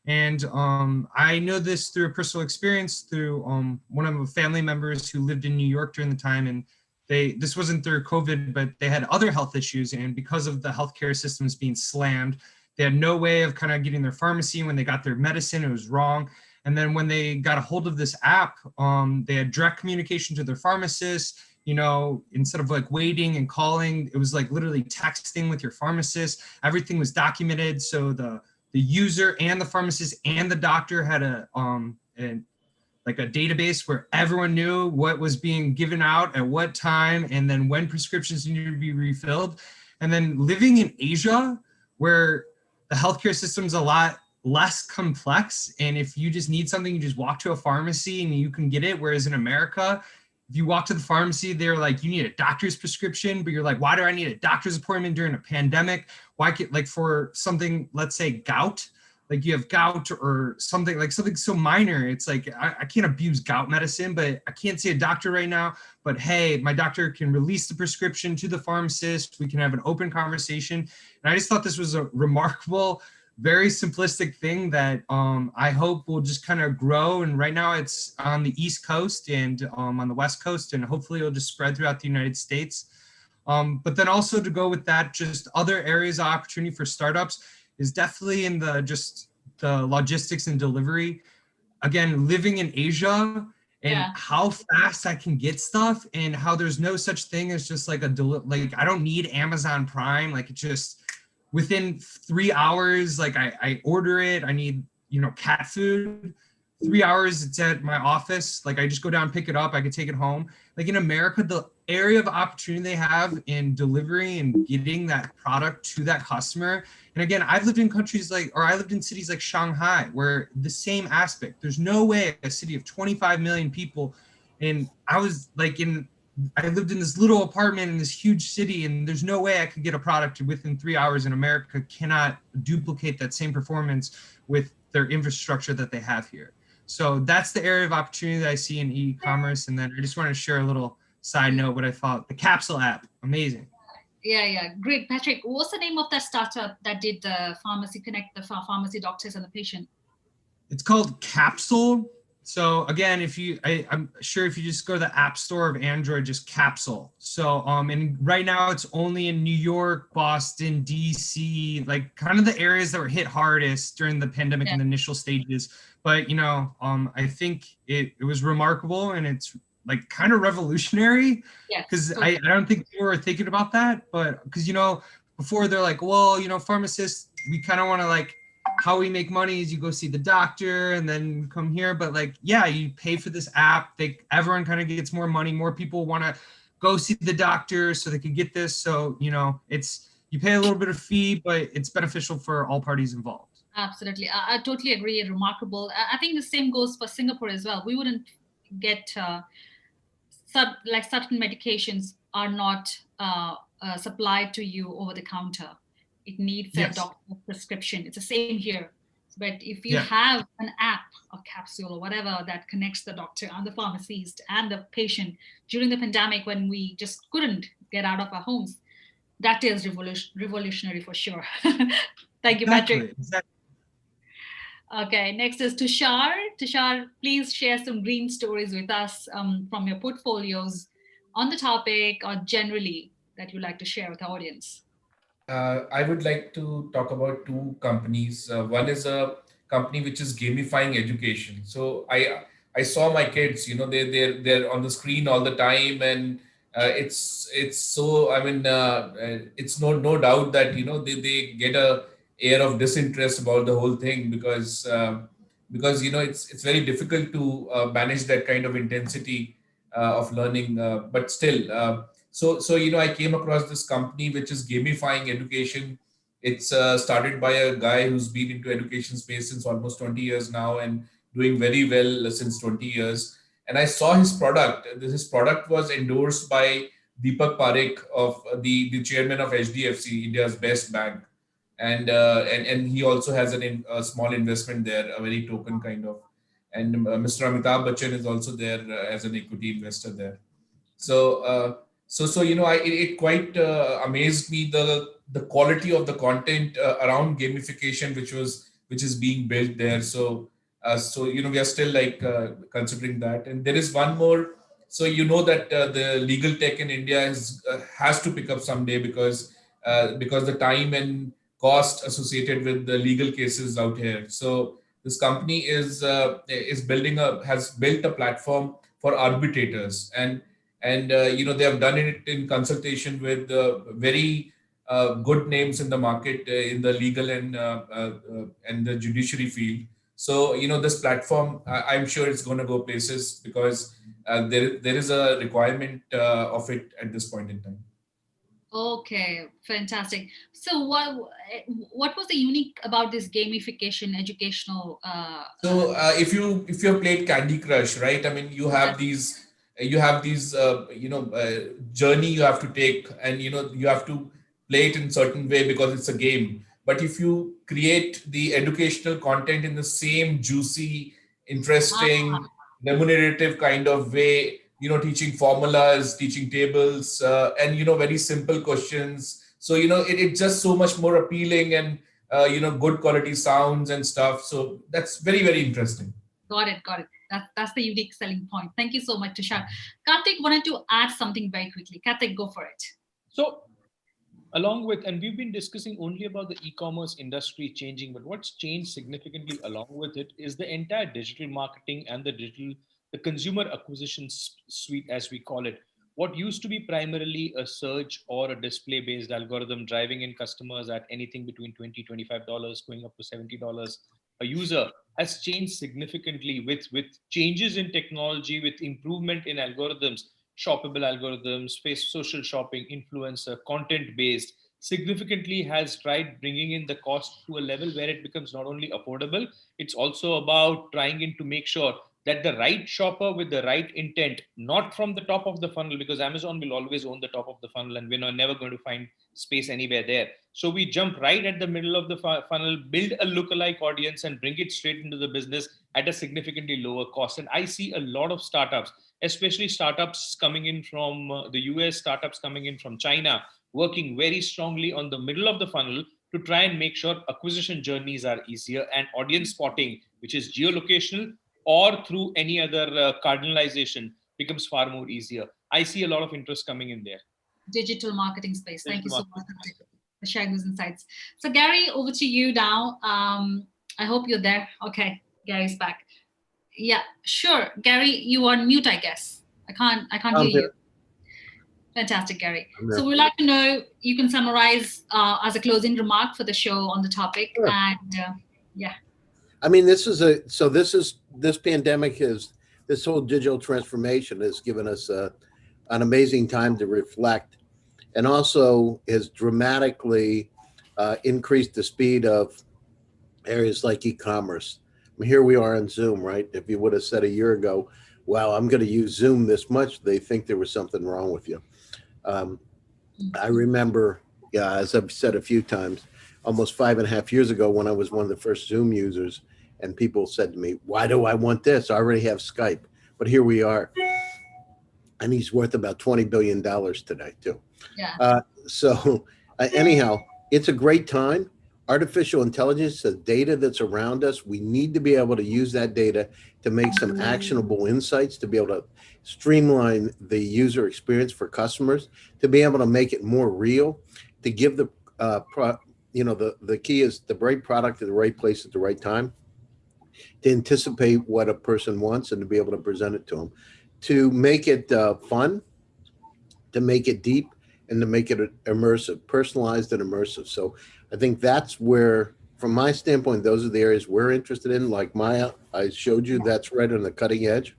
And I know this through a personal experience through one of my family members who lived in New York during the time, and this wasn't through COVID, but they had other health issues, and because of the healthcare systems being slammed, they had no way of kind of getting their pharmacy. When they got their medicine, it was wrong. And then when they got a hold of this app, they had direct communication to their pharmacist. You know, instead of like waiting and calling, it was like literally texting with your pharmacist. Everything was documented, so the user and the pharmacist and the doctor had a database where everyone knew what was being given out at what time, and then when prescriptions needed to be refilled. And then living in Asia, where the healthcare system's a lot less complex, and if you just need something, you just walk to a pharmacy and you can get it. Whereas in America, if you walk to the pharmacy, they're like, you need a doctor's prescription, but you're like, why do I need a doctor's appointment during a pandemic? Why can't, like, for something, let's say gout, like you have gout or something, like something so minor, it's like, I can't abuse gout medicine, but I can't see a doctor right now. But hey, my doctor can release the prescription to the pharmacist. We can have an open conversation. And I just thought this was a remarkable, very simplistic thing that I hope will just kind of grow. And right now it's on the East Coast and on the West Coast, and hopefully it'll just spread throughout the United States. But then also to go with that, just other areas of opportunity for startups is definitely in the logistics and delivery. Again, living in Asia and how fast I can get stuff, and how there's no such thing as just like like I don't need Amazon Prime. Like, it just within 3 hours, like I order it. I need, cat food. 3 hours, it's at my office. Like, I just go down, pick it up. I can take it home. Like in America, the area of opportunity they have in delivery and getting that product to that customer. And again, I lived in cities like Shanghai, where the same aspect, there's no way a city of 25 million people. And I was like I lived in this little apartment in this huge city, and there's no way I could get a product within 3 hours. In America cannot duplicate that same performance with their infrastructure that they have here. So that's the area of opportunity that I see in e-commerce. And then I just want to share a little side note what I thought. The Capsule app, amazing. Yeah, great. Patrick, what's the name of that startup that did the pharmacy connect the pharmacy doctors and the patient? It's called Capsule. So again, I'm sure if you just go to the App Store of Android, just Capsule. So and right now it's only in New York, Boston, DC, like kind of the areas that were hit hardest during the pandemic in the initial stages. But I think it was remarkable, and it's like kind of revolutionary, because I don't think people were thinking about that. But because before they're like, well, pharmacists, we kind of want to like, how we make money is you go see the doctor and then come here. But like, you pay for this app. Everyone kind of gets more money. More people want to go see the doctor so they can get this. So, you pay a little bit of fee, but it's beneficial for all parties involved. Absolutely. I totally agree. Remarkable. I think the same goes for Singapore as well. We wouldn't get certain medications are not supplied to you over the counter. It needs a doctor's prescription. It's the same here. But if you Yeah. have an app or capsule or whatever that connects the doctor and the pharmacist and the patient during the pandemic when we just couldn't get out of our homes, that is revolutionary for sure. Thank you, Patrick. Exactly. Okay, next is Tushar. Tushar, please share some green stories with us from your portfolios on the topic or generally that you'd like to share with the audience. I would like to talk about two companies. One is a company which is gamifying education. So I saw my kids, they're on the screen all the time, and it's so, I mean, it's no doubt that they get a air of disinterest about the whole thing, because it's very difficult to manage that kind of intensity of learning, but still. So I came across this company which is gamifying education. It's started by a guy who's been into education space since almost 20 years now, and doing very well since 20 years. And I saw his product. His product was endorsed by Deepak Parekh, of the chairman of HDFC, India's best bank. And he also has a small investment there, a very token kind of. And Mr. Amitabh Bachchan is also there as an equity investor there. So, it quite amazed me, the quality of the content around gamification, which is being built there. So we are still like considering that. And there is one more. So that the legal tech in India has to pick up someday, because the time and cost associated with the legal cases out here. So this company has built a platform for arbitrators, and they have done it in consultation with very good names in the market, in the legal and the judiciary field. So this platform, I'm sure it's going to go places, because there is a requirement of it at this point in time. Okay, fantastic. So what was the unique about this gamification educational? So if you have played Candy Crush, right? I mean, you have these journey you have to take, and you have to play it in certain way because it's a game. But if you create the educational content in the same juicy, interesting, remunerative kind of way, teaching formulas, teaching tables, and very simple questions. So it's just so much more appealing, and good quality sounds and stuff. So that's very, very interesting. Got it. That's the unique selling point. Thank you so much, Tushar. Karthik wanted to add something very quickly. Karthik, go for it. So along with, and we've been discussing only about the e-commerce industry changing, but what's changed significantly along with it is the entire digital marketing and the consumer acquisition suite, as we call it. What used to be primarily a search or a display based algorithm driving in customers at anything between $20, $25 going up to $70 a user has changed significantly with changes in technology, with improvement in algorithms, shoppable algorithms, social shopping, influencer, content based, significantly has tried bringing in the cost to a level where it becomes not only affordable, it's also about trying in to make sure that the right shopper with the right intent, not from the top of the funnel, because Amazon will always own the top of the funnel and we're never going to find space anywhere there. So we jump right at the middle of the funnel, build a lookalike audience and bring it straight into the business at a significantly lower cost. And I see a lot of startups, especially startups coming in from the US, startups coming in from China, working very strongly on the middle of the funnel to try and make sure acquisition journeys are easier and audience spotting, which is geolocational or through any other cardinalization, becomes far more easier. I see a lot of interest coming in there. Digital marketing space. Thank you so much for sharing those insights. So Gary, over to you now. I hope you're there. Okay, Gary's back. Yeah, sure. Gary, you are on mute, I guess. I can't hear you. Fantastic, Gary. So we'd like to know, you can summarize as a closing remark for the show on the topic. Sure. And yeah. I mean, this pandemic this whole digital transformation has given us an amazing time to reflect, and also has dramatically increased the speed of areas like e-commerce. I mean, here we are on Zoom, right? If you would have said a year ago, wow, I'm going to use Zoom this much, they think there was something wrong with you. I remember, as I've said a few times, almost 5.5 years ago when I was one of the first Zoom users, and people said to me, why do I want this? I already have Skype. But here we are. And he's worth about $20 billion today, too. Yeah. Anyhow, it's a great time. Artificial intelligence, the data that's around us, we need to be able to use that data to make some actionable insights, to be able to streamline the user experience for customers, to be able to make it more real, to give the the key is the right product at the right place at the right time, to anticipate what a person wants and to be able to present it to them, to make it fun, to make it deep, and to make it immersive, personalized and immersive. So I think that's where, from my standpoint, those are the areas we're interested in. Like Maya, I showed you, that's right on the cutting edge.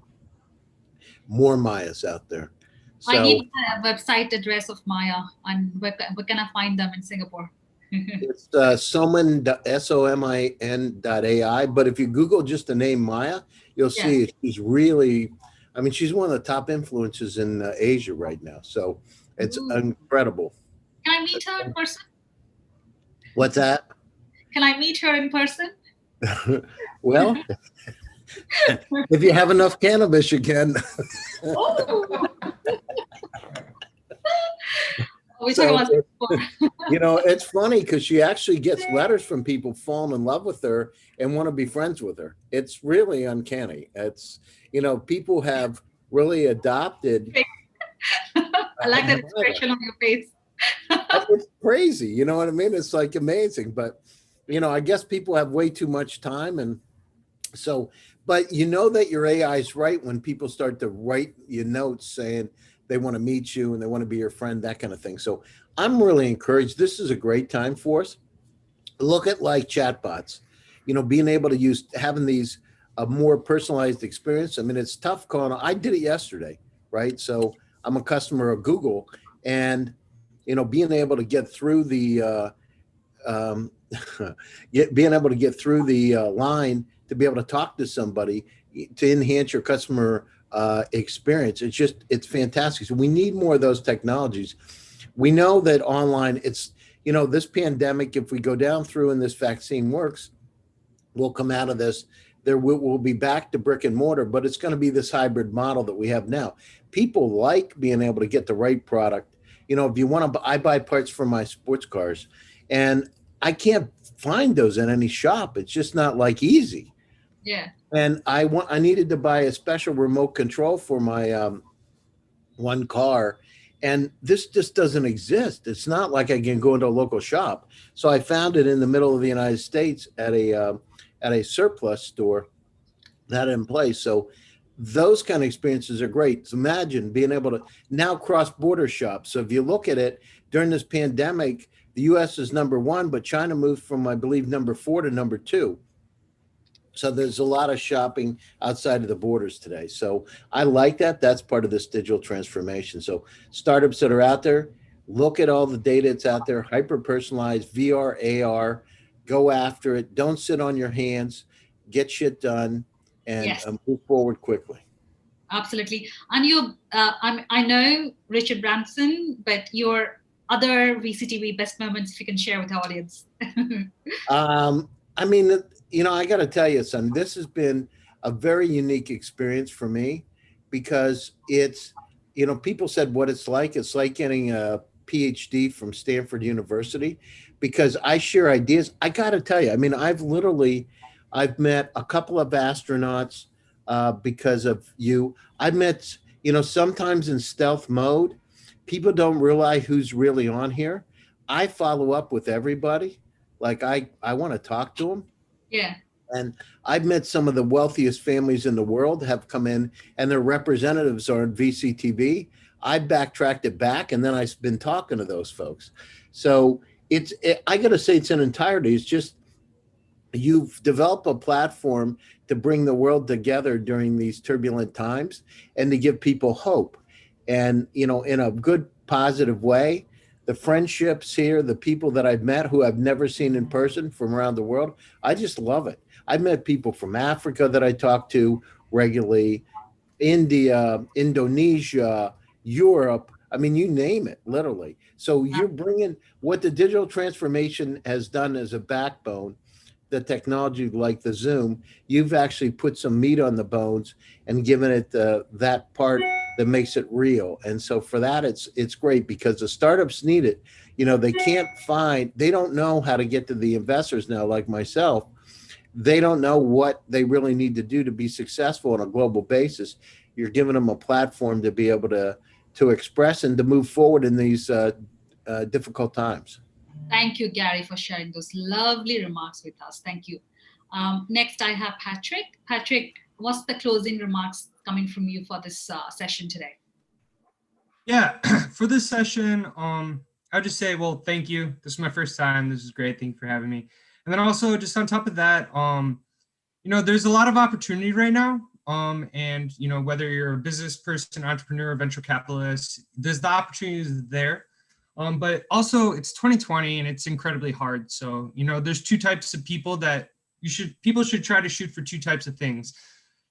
More Mayas out there. So, I need a website address of Maya, and where can I find them in Singapore? it's Somin, SOMIN.ai. But if you Google just the name Maya, you'll see she's really, I mean, she's one of the top influences in Asia right now. So it's incredible. Can I meet her in person? What's that? Can I meet her in person? Well, if you have enough cannabis, you can. Oh. It's funny because she actually gets letters from people falling in love with her and want to be friends with her. It's really uncanny. It's, people have really adopted. I like that expression on your face. It's crazy. You know what I mean? It's like amazing. But, I guess people have way too much time. And so, but that your AI is right when people start to write you notes saying they want to meet you and they want to be your friend, that kind of thing. So I'm really encouraged. This is a great time for us. Look at like chatbots, being able to having these a more personalized experience. I mean, it's tough calling. I did it yesterday, right? So I'm a customer of Google, and, being able to get through the, being able to get through the line to be able to talk to somebody to enhance your customer experience. It's fantastic. So we need more of those technologies. We know that online, it's, this pandemic, if we go down through and this vaccine works, we'll come out of this. We'll be back to brick and mortar, but it's going to be this hybrid model that we have now. People like being able to get the right product. If you want to, I buy parts for my sports cars, and I can't find those in any shop. It's just not like easy. Yeah. And I needed to buy a special remote control for my one car, and this just doesn't exist. It's not like I can go into a local shop. So I found it in the middle of the United States at a surplus store that in place. So those kind of experiences are great. So imagine being able to now cross-border shop. So if you look at it during this pandemic, the U.S. is number one, but China moved from, I believe, number 4 to number 2. So there's a lot of shopping outside of the borders today. So I like that. That's part of this digital transformation. So startups that are out there, look at all the data that's out there, hyper-personalized, VR, AR, go after it. Don't sit on your hands, get shit done, and move forward quickly. Absolutely. And I know Richard Branson, but your other VCTV best moments, if you can share with the audience. I mean, I got to tell you, son, this has been a very unique experience for me because it's, people said what it's like getting a PhD from Stanford University because I share ideas. I got to tell you, I mean, I've met a couple of astronauts because of you. I've met, sometimes in stealth mode, people don't realize who's really on here. I follow up with everybody. Like I want to talk to them. Yeah. And I've met some of the wealthiest families in the world have come in and their representatives are on VCTV. I backtracked it back and then I've been talking to those folks. So I got to say it's in entirety. It's just, you've developed a platform to bring the world together during these turbulent times and to give people hope. And, in a good, positive way, the friendships here, the people that I've met who I've never seen in person from around the world, I just love it. I've met people from Africa that I talk to regularly, India, Indonesia, Europe, I mean, you name it, literally. So you're bringing what the digital transformation has done as a backbone, the technology like the Zoom, you've actually put some meat on the bones and given it that part that makes it real. And so for that, it's great because the startups need it. You know, they don't know how to get to the investors now, like myself. They don't know what they really need to do to be successful on a global basis. You're giving them a platform to be able to express and to move forward in these difficult times. Thank you, Gary, for sharing those lovely remarks with us. Thank you. Next, I have Patrick. Patrick, what's the closing remarks coming from you for this session today? Yeah, for this session, I'll just say, well, thank you. This is my first time. This is great. Thank you for having me. And then also, just on top of that, you know, there's a lot of opportunity right now. And, you know, whether you're a business person, entrepreneur, venture capitalist, there's the opportunities there. But also it's 2020 and it's incredibly hard. So, you know, there's two types of people that people should try to shoot for two types of things.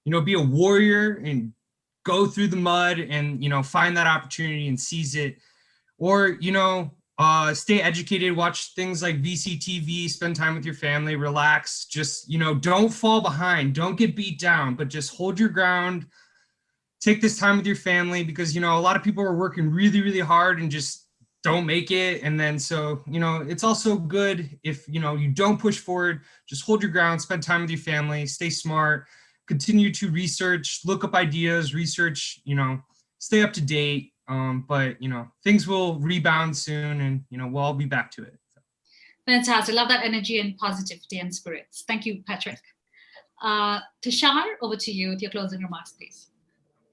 You know, be a warrior and go through the mud and, you know, find that opportunity and seize it. Or, you know, stay educated, watch things like VCTV, spend time with your family, relax, just, you know, don't fall behind, don't get beat down, but just hold your ground, take this time with your family because, you know, a lot of people are working really, really hard and just don't make it. And then, so, you know, it's also good if, you know, you don't push forward, just hold your ground, spend time with your family, stay smart, continue to research, look up ideas, research, you know, stay up to date. But, you know, things will rebound soon and, you know, we'll all be back to it. Fantastic. Love that energy and positivity and spirits. Thank you, Patrick. Tushar, over to you with your closing remarks, please.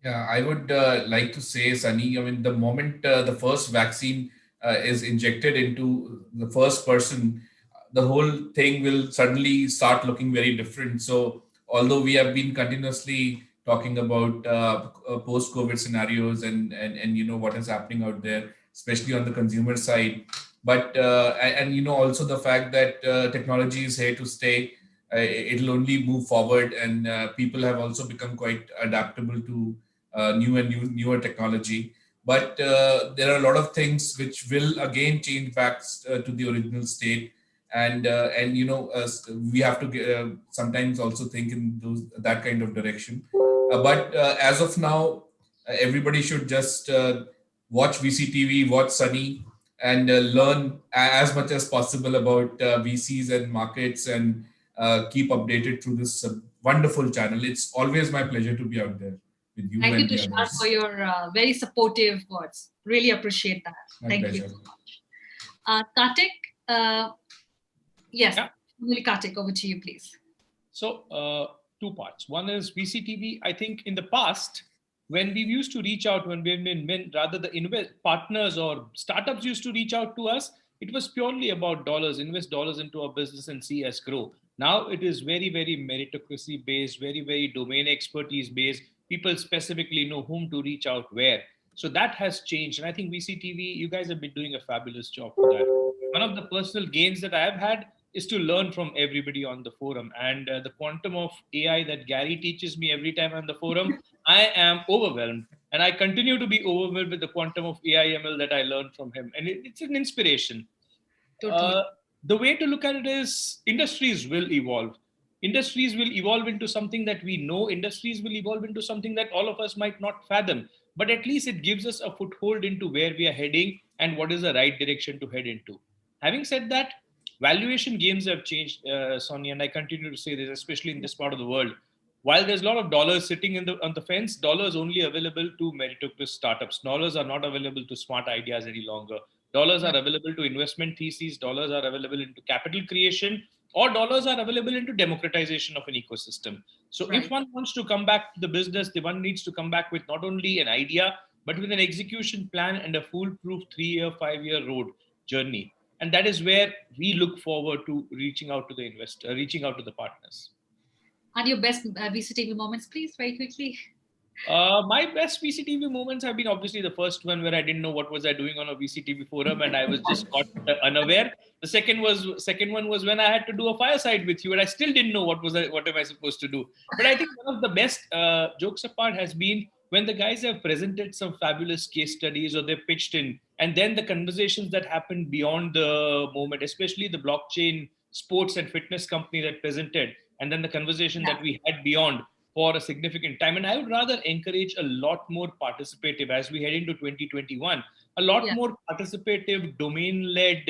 Yeah, I would like to say, Sunny, I mean, the moment the first vaccine is injected into the first person, the whole thing will suddenly start looking very different. So, although we have been continuously talking about post-COVID scenarios and you know what is happening out there, especially on the consumer side, but and you know also the fact that technology is here to stay. It'll only move forward, and people have also become quite adaptable to newer technology. But there are a lot of things which will again change back to the original state, and you know we have to sometimes also think in that kind of direction. But as of now, everybody should just watch VCTV, watch Sunny, and learn as much as possible about VCs and markets, and keep updated through this wonderful channel. It's always my pleasure to be out there with you. Thank you, and the Tushar, others. for your very supportive words. Really appreciate that. My Thank pleasure. you so much. Kartik, yes, Yeah. Kartik, over to you, please. So two parts. One is VCTV. I think in the past, when we used to reach out, when rather the partners or startups used to reach out to us, it was purely about dollars, invest dollars into our business and see us grow. Now it is very, very meritocracy based, very, very domain expertise based. People specifically know whom to reach out where. So that has changed. And I think VCTV, you guys have been doing a fabulous job for that. One of the personal gains that I have had is to learn from everybody on the forum. And the quantum of AI that Gary teaches me every time on the forum, I am overwhelmed. And I continue to be overwhelmed with the quantum of AI ML that I learned from him. And it's an inspiration. Totally. The way to look at it is industries will evolve. Industries will evolve into something that we know. Industries will evolve into something that all of us might not fathom. But at least it gives us a foothold into where we are heading and what is the right direction to head into. Having said that, valuation games have changed, Sonia, and I continue to say this, especially in this part of the world. While there's a lot of dollars sitting on the fence, dollars only available to meritocratic startups. Dollars are not available to smart ideas any longer. Dollars are available to investment theses. Dollars are available into capital creation, or dollars are available into democratization of an ecosystem. So if one wants to come back to the business, the one needs to come back with not only an idea, but with an execution plan and a foolproof 3-year, 5-year road journey. And that is where we look forward to reaching out to the investor, reaching out to the partners. And your best VCTV moments, please, very quickly. My best VCTV moments have been obviously the first one where I didn't know what was I doing on a VCTV forum and I was just caught unaware. The second one was when I had to do a fireside with you and I still didn't know what am I supposed to do. But I think one of the best jokes apart has been when the guys have presented some fabulous case studies or they pitched in, and then the conversations that happened beyond the moment, especially the blockchain sports and fitness company that presented, and then the conversation that we had beyond for a significant time. And I would rather encourage a lot more participative as we head into 2021, a lot more participative, domain-led,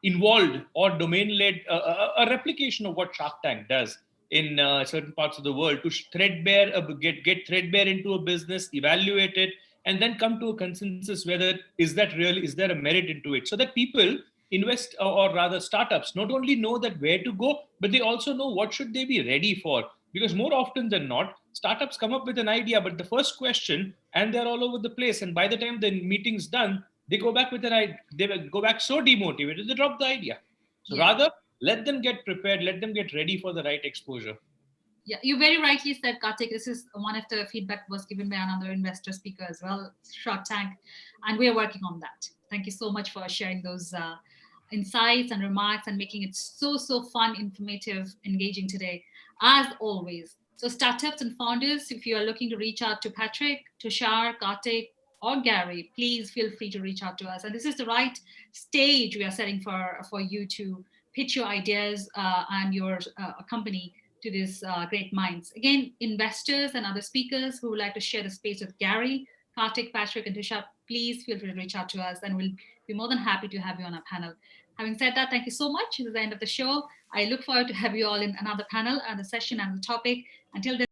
involved or domain-led, a replication of what Shark Tank does in certain parts of the world, to threadbare, get threadbare into a business, evaluate it, and then come to a consensus whether is there a merit into it, so that people invest, or rather startups, not only know that where to go, but they also know what should they be ready for. Because more often than not, startups come up with an idea, but the first question, and they're all over the place, and by the time the meeting's done, they go back with they go back so demotivated, they drop the idea. So rather, let them get prepared, let them get ready for the right exposure. Yeah, you very rightly said, Kartik. This is one of the feedback was given by another investor speaker as well, Shark Tank, and we are working on that. Thank you so much for sharing those insights and remarks and making it so fun, informative, engaging today, as always. So startups and founders, if you are looking to reach out to Patrick, Tushar, Kartik, or Gary, please feel free to reach out to us. And this is the right stage we are setting for you to pitch your ideas and your company to these great minds. Again, investors and other speakers who would like to share the space with Gary, Kartik, Patrick, and Tushar, please feel free to reach out to us, and we'll be more than happy to have you on our panel. Having said that, thank you so much. This is the end of the show. I look forward to have you all in another panel and the session and the topic. Until then,